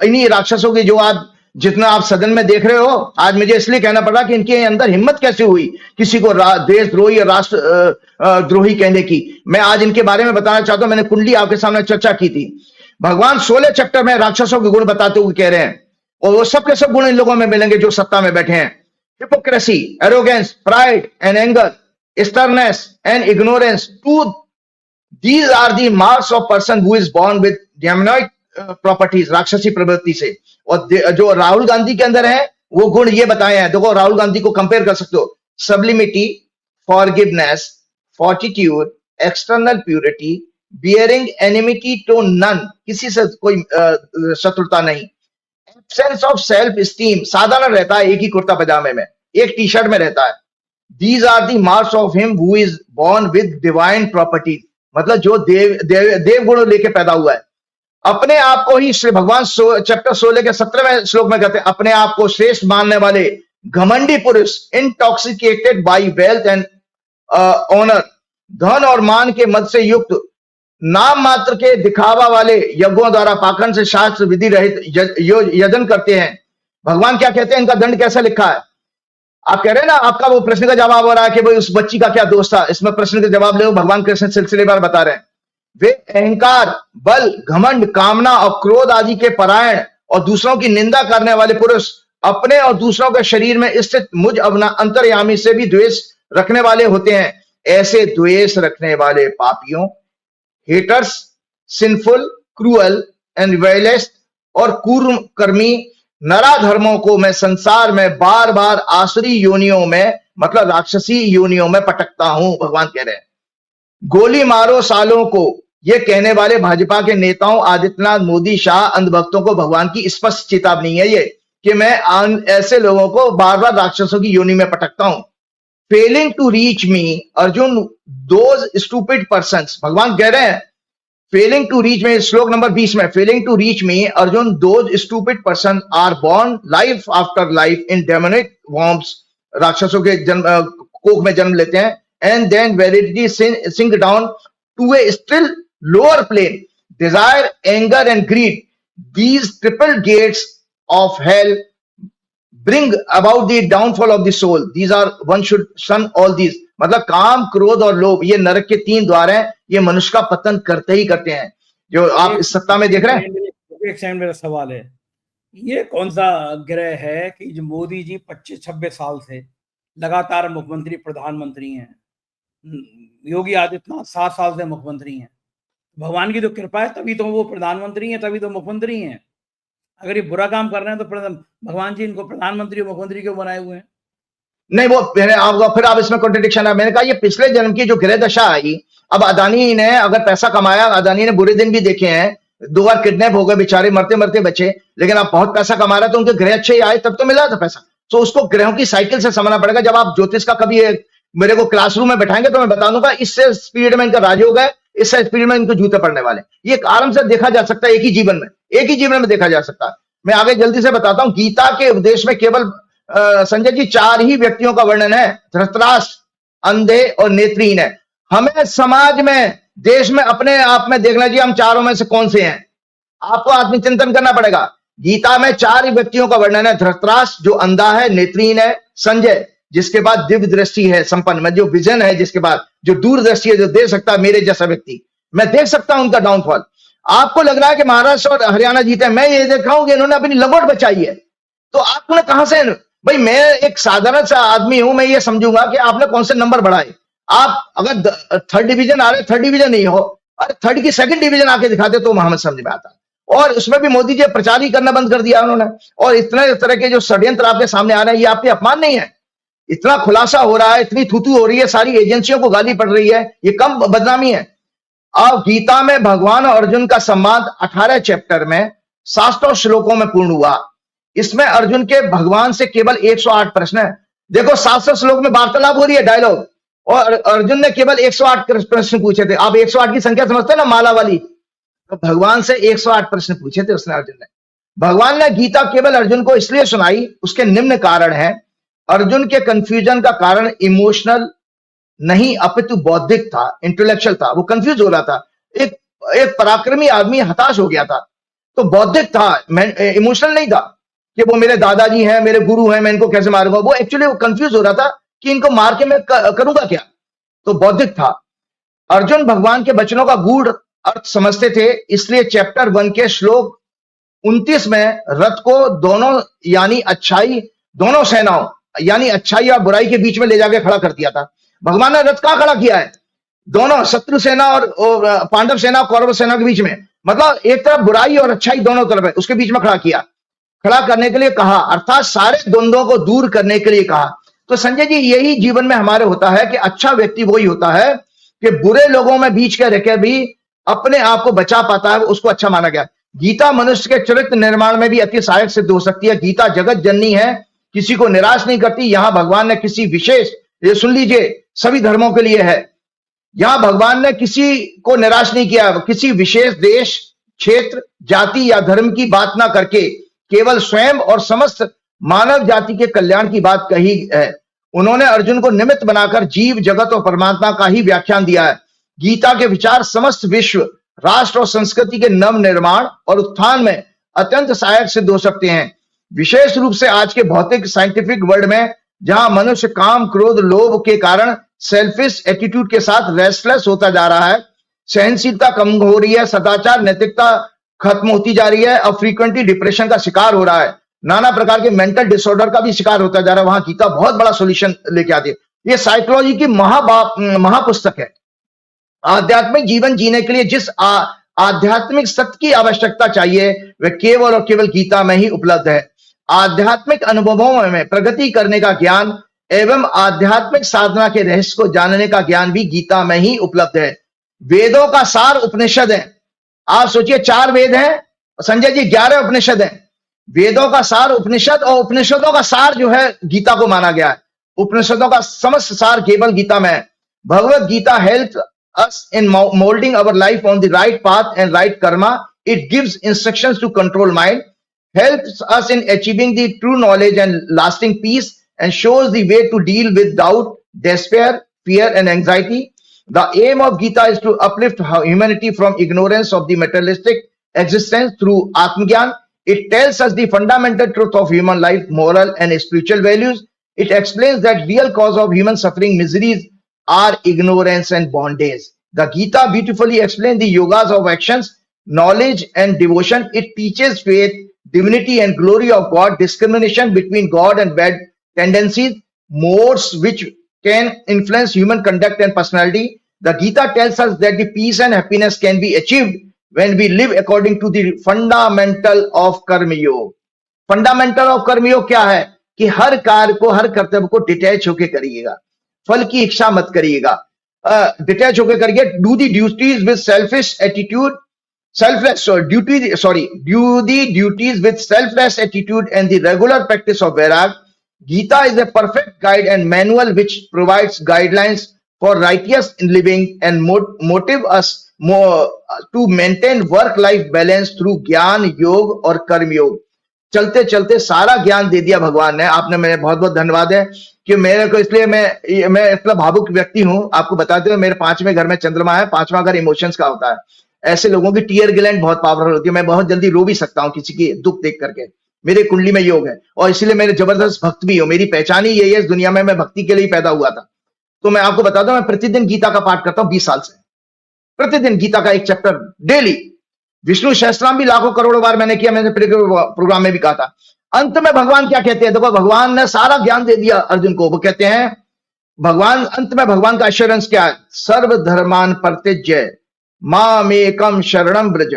इन्हीं राक्षसों की जो आज जितना आप सदन में देख रहे हो, आज मुझे इसलिए कहना पड़ा कि इनके अंदर हिम्मत कैसे हुई किसी को देशद्रोही या राष्ट्र द्रोही कहने की। मैं आज इनके बारे में बताना चाहता हूं। मैंने कुंडली आपके सामने चर्चा की थी। भगवान 16 चैप्टर में राक्षसों के गुण बताते हुए कह रहे हैं, और वो सब के सब गुण इन लोगों में मिलेंगे जो सत्ता में बैठे हैं। Hypocrisy, arrogance, pride and anger, sternness and ignorance, these are the marks of person who is born with demonic properties, राक्षसी प्रवृत्ति से। और जो राहुल गांधी के अंदर है वो गुण ये बताए हैं। देखो राहुल गांधी को कंपेयर कर सकते हो, sublimity, forgiveness, fortitude, external purity, bearing enmity to none, किसी से कोई शत्रुता नहीं, एब्सेंस ऑफ सेल्फ स्टीम, साधारण रहता है, एक ही कुर्ता पजामे में, एक टी शर्ट में रहता है। These are the marks of him who is born with divine properties, मतलब जो देव गुण लेके पैदा हुआ है। अपने आप को ही श्री भगवान चैप्टर 16 के 17वें श्लोक में कहते हैं, अपने आप को श्रेष्ठ मानने वाले घमंडी पुरुष, intoxicated by wealth and honour, धन और मान के मद से युक्त, नाम मात्र के दिखावा वाले, यज्ञों द्वारा पाखंड से शास्त्र विधि रहित यजन करते हैं। भगवान क्या कहते हैं, इनका दंड कैसा लिखा है, आप कह रहे हैं ना, आपका वो प्रश्न का जवाब हो रहा है कि भाई उस बच्ची का क्या दोष था, इसमें प्रश्न का जवाब ले, भगवान कृष्ण सिलसिलेवार बता रहे हैं। वे अहंकार, बल, घमंड, कामना और क्रोध आदि के परायण और दूसरों की निंदा करने वाले पुरुष अपने और दूसरों के शरीर में स्थित मुझ अपना अंतर्यामी से भी द्वेष रखने वाले होते हैं। ऐसे द्वेष रखने वाले पापियों, हेटर्स, सिंफुल, क्रूअल एंड वायलेस्ट और कुकर्मी नराधर्मों को मैं संसार में बार बार आसुरी योनियों में, मतलब राक्षसी योनियों में पटकता हूं, भगवान कह रहे हैं। गोली मारो सालों को, ये कहने वाले भाजपा के नेताओं आदित्यनाथ, मोदी, शाह, अंधभक्तों को भगवान की स्पष्ट चेतावनी है ये, कि मैं ऐसे लोगों को बार बार राक्षसों की योनि में पटकता हूं। Failing to reach me Arjun those stupid persons, भगवान कह रहे हैं फेलिंग टू रीच में, श्लोक नंबर 20 में, failing to reach me Arjun those stupid person are born life after life in demonic वॉर्म्स, राक्षसों के जन्म कोख में जन्म लेते हैं, and then verily sink down to a still lower plane, desire, anger and greed, these triple gates of hell bring about the downfall of the soul. These are, one should shun all these. मतलब काम, क्रोध और लोभ, ये नरक के 3 द्वार हैं, ये मनुष्य का पतन करते ही करते हैं, जो आप इस सप्ताह में देख रहे हैं। एक सेकंड, मेरा सवाल है, ये कौन सा ग्रह है कि जो मोदी जी 25-26 साल से लगातार मुख्यमंत्री प्रधानमंत्री हैं, योगी आदित्यनाथ 7 साल से मुख्यमंत्री हैं, भगवान की तो कृपा है तभी तो वो प्रधानमंत्री हैं, तभी तो मुख्यमंत्री हैं। अगर ये बुरा काम कर रहे हैं तो भगवान जी इनको प्रधानमंत्री और मुख्यमंत्री क्यों बनाए हुए हैं? नहीं, वो फिर आप इसमें कॉन्ट्रडिक्शन है। मैंने कहा ये पिछले जन्म की जो ग्रह दशा आई, अब अदानी ने अगर पैसा कमाया, अदानी ने बुरे दिन भी देखे हैं, 2 बार किडनैप हो गए बेचारे, मरते मरते बचे, लेकिन अब बहुत पैसा कमा रहा है तो उनके ग्रह अच्छे ही आए, तब तो मिला था पैसा। तो उसको ग्रहों की साइकिल से समझना पड़ेगा। जब आप ज्योतिष का कभी मेरे को क्लासरूम में बैठाएंगे तो मैं बता दूंगा इससे स्पीड में इनका राजयोग है, इससे स्पीड में इनको जूते पड़ने वाले। ये आराम से देखा जा सकता है, एक ही जीवन में देखा जा सकता है। मैं आगे जल्दी से बताता हूं। गीता के उपदेश में केवल संजय जी 4 ही व्यक्तियों का वर्णन है, धृतराष्ट्र, अंधे और नेत्रहीन है। हमें समाज में, देश में, अपने आप में देखना चाहिए हम चारों में से कौन से हैं। आपको आत्मचिंतन करना पड़ेगा। गीता में 4 ही व्यक्तियों का वर्णन है, धृतराष्ट्र जो अंधा है, नेत्रहीन है, संजय जिसके बाद दिव्य दृष्टि है, संपन्न में जो विजन है, जिसके बाद जो दूरदृष्टि है, जो देख सकता है, मेरे जैसा व्यक्ति, मैं देख सकता हूं उनका डाउनफॉल। आपको लग रहा है कि महाराष्ट्र और हरियाणा जीते, मैं ये देख रहा हूं कि इन्होंने अपनी लंगोट बचाई है, तो आपने कहां से, भाई मैं एक साधारण सा आदमी हूं, मैं ये समझूंगा कि आपने कौन से नंबर बढ़ाए। आप अगर 3rd डिवीजन आ रहे, 3rd डिवीजन नहीं हो, अरे 3rd की 2nd डिवीजन आके दिखाते तो हमें समझ में आता। और उसमें भी मोदी जी प्रचार ही करना बंद कर दिया उन्होंने, और इतने तरह के जो षड्यंत्र आपके सामने आ रहे हैं, ये आपके अपमान नहीं है? इतना खुलासा हो रहा है, इतनी थूथू हो रही है, सारी एजेंसियों को गाली पड़ रही है, ये कम बदनामी है? अब गीता में भगवान और अर्जुन का संवाद 18 चैप्टर में 700 श्लोकों में पूर्ण हुआ। इसमें अर्जुन के भगवान से केवल 108 प्रश्न है। देखो 700 श्लोक में वार्तालाप हो रही है, डायलॉग, और अर्जुन ने केवल 108 प्रश्न पूछे थे। आप 108 की संख्या समझते हैं ना, माला वाली, तो भगवान से 108 प्रश्न पूछे थे उसने, अर्जुन ने। भगवान ने गीता केवल अर्जुन को इसलिए सुनाई, उसके निम्न कारण है। अर्जुन के कंफ्यूजन का कारण इमोशनल नहीं अपितु बौद्धिक था, इंटेलेक्चुअल था। वो कंफ्यूज हो रहा था, एक पराक्रमी आदमी हताश हो गया था, तो बौद्धिक था, इमोशनल नहीं था कि वो मेरे दादाजी हैं, मेरे गुरु हैं, मैं इनको कैसे मारूंगा। वो एक्चुअली वो कंफ्यूज हो रहा था कि इनको मार के मैं करूंगा क्या, तो बौद्धिक था। अर्जुन भगवान के वचनों का गूढ़ अर्थ समझते थे, इसलिए चैप्टर 1 के श्लोक 29 में रथ को दोनों यानी अच्छाई, दोनों सेनाओं यानी अच्छाई और बुराई के बीच में ले जाके खड़ा कर दिया था। भगवान ने रथ कहां खड़ा किया है? दोनों, शत्रु सेना और पांडव सेना, कौरव सेना के बीच में, मतलब एक तरफ बुराई और अच्छाई दोनों तरफ है, उसके बीच में खड़ा किया, खड़ा करने के लिए कहा, अर्थात सारे द्वंद्वों को दूर करने के लिए कहा। तो संजय जी यही जीवन में हमारे होता है कि अच्छा व्यक्ति वही होता है कि बुरे लोगों में बीच के रहकर भी अपने आप को बचा पाता है, उसको अच्छा माना गया। गीता मनुष्य के चरित्र निर्माण में भी अति सहायक सिद्ध हो सकती है। गीता जगत जननी है, किसी को निराश नहीं करती। यहां भगवान ने किसी विशेष, ये सुन लीजिए, सभी धर्मों के लिए है, यहां भगवान ने किसी को निराश नहीं किया, किसी विशेष देश, क्षेत्र, जाति या धर्म की बात ना करके केवल स्वयं और समस्त मानव जाति के कल्याण की बात कही है। उन्होंने अर्जुन को निमित्त बनाकर जीव, जगत और परमात्मा का ही व्याख्यान दिया है। गीता के विचार समस्त विश्व, राष्ट्र और संस्कृति के नव निर्माण और उत्थान में अत्यंत सहायक सिद्ध हो सकते हैं। विशेष रूप से आज के भौतिक साइंटिफिक वर्ल्ड में जहां मनुष्य काम, क्रोध, लोभ के कारण सेल्फिश एटीट्यूड के साथ रेस्टलेस होता जा रहा है, सहनशीलता कम हो रही है, सदाचार, नैतिकता खत्म होती जा रही है और फ्रीक्वेंटली डिप्रेशन का शिकार हो रहा है, नाना प्रकार के मेंटल डिसऑर्डर का भी शिकार होता जा रहा है। वहां गीता बहुत बड़ा सॉल्यूशन लेके आती है। ये साइकोलॉजी की महापुस्तक है। आध्यात्मिक जीवन जीने के लिए जिस आध्यात्मिक सत्य की आवश्यकता चाहिए वह केवल और केवल गीता में ही उपलब्ध है। आध्यात्मिक अनुभवों में प्रगति करने का ज्ञान एवं आध्यात्मिक साधना के रहस्य को जानने का ज्ञान भी गीता में ही उपलब्ध है। वेदों का सार उपनिषद है। आप सोचिए 4 वेद हैं, संजय जी 11 उपनिषद हैं। वेदों का सार उपनिषद और उपनिषदों का सार जो है गीता को माना गया है। उपनिषदों का समस्त सार केवल गीता में है। Bhagavad Gita help us in molding our life on the right path and right karma. It gives instructions to control mind, helps us in achieving the true knowledge and lasting peace, and shows the way to deal with doubt, despair, fear, and anxiety. The aim of Gita is to uplift humanity from ignorance of the materialistic existence through Atmagyan. It tells us the fundamental truth of human life, moral and spiritual values. It explains that real cause of human suffering, miseries, are ignorance and bondage. The Gita beautifully explains the yogas of actions, knowledge and devotion. It teaches faith, divinity and glory of God, discrimination between God and bad tendencies, modes which can influence human conduct and personality. The Gita tells us that the peace and happiness can be achieved when we live according to the fundamental of Karma Yoga. Fundamental of कर्मयोग क्या है कि हर कार्य को, हर कर्तव्य को डिटैच होकर करिएगा, फल की इच्छा मत करिएगा, डिटैच होकर करिए। Do the duties with selfish attitude, selfless do the duties with selfless attitude and the regular practice of vairag. Gita is a perfect guide and manual which provides guidelines for righteous living and motive us more to maintain work life balance through ज्ञान योग और कर्म योग। चलते चलते सारा ज्ञान दे दिया भगवान ने। आपने, मेरे बहुत बहुत धन्यवाद है कि मेरे को, इसलिए मैं इतना भावुक व्यक्ति हूं। आपको बताते हुए मेरे 5वें घर में चंद्रमा है। 5वां घर इमोशंस का होता है। ऐसे लोगों की टीयर ग्लैंड बहुत पावरफुल होती है। मैं बहुत जल्दी रो भी सकता हूं किसी की दुख देख करके। मेरी कुंडली में योग है और इसलिए मेरे जबरदस्त भक्त भी हो। मेरी पहचान ही यही है इस दुनिया में, मैं भक्ति के लिए पैदा हुआ था। तो मैं आपको बताता हूं, मैं प्रतिदिन गीता का पाठ करता हूं 20 साल से। प्रतिदिन गीता का एक चैप्टर डेली। विष्णु सहस्त्रनाम भी लाखों करोड़ों बार मैंने किया। मैंने प्रोग्राम में भी कहा था। अंत में भगवान क्या कहते हैं? देखो, भगवान ने सारा ज्ञान दे दिया अर्जुन को। वो कहते हैं, भगवान अंत में, भगवान का एश्योरेंस क्या है? सर्व धर्मान परित्यज्य मामेकम शरणम व्रज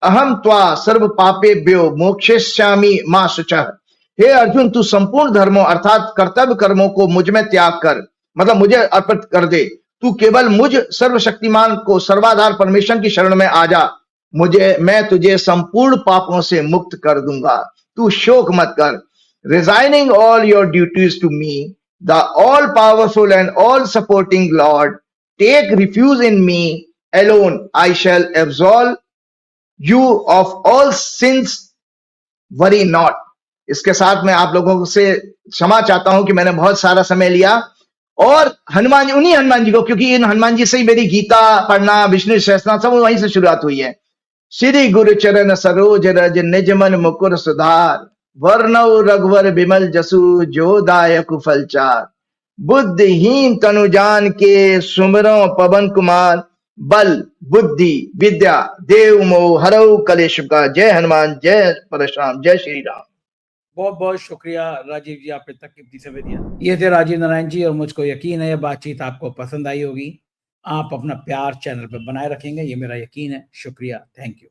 अहम त्वा सर्व पापेभ्यो मोक्षयिष्यामि मा शुचः। हे अर्जुन, तू संपूर्ण धर्मों अर्थात कर्तव्य कर्मों को मुझ में त्याग कर, मतलब मुझे अर्पित कर दे। तू केवल मुझ सर्वशक्तिमान को, सर्वाधार परमेश्वर की शरण में आ जा। मैं तुझे संपूर्ण पापों से मुक्त कर दूंगा। तू शोक मत कर। Resigning all your duties to me, the all powerful and all supporting Lord, take refuge in me alone. I shall absolve you of all sins. Worry not. इसके साथ मैं आप लोगों से क्षमा चाहता हूं कि मैंने बहुत सारा समय लिया। और हनुमान, उन्हीं हनुमान जी को, क्योंकि इन हनुमान जी से ही मेरी गीता पढ़ना, विष्णु सहस्त्रनाम सब वहीं से शुरुआत हुई है। श्री गुरु चरण सरोज रज निज मन मुकुर सुधार, वर्णव रघुवर बिमल जसु जो दायक फलचार। बुद्धिहीन तनु जान के सुमिरो पवन कुमार, बल बुद्धि विद्या देव मोह हरऊ कलेश का। जय हनुमान, जय परशुराम, जय श्री राम। बहुत बहुत शुक्रिया राजीव जी, आपने तक कीमती समय दिया। ये थे राजीव नारायण जी और मुझको यकीन है ये बातचीत आपको पसंद आई होगी। आप अपना प्यार चैनल पर बनाए रखेंगे, ये मेरा यकीन है। शुक्रिया, थैंक यू।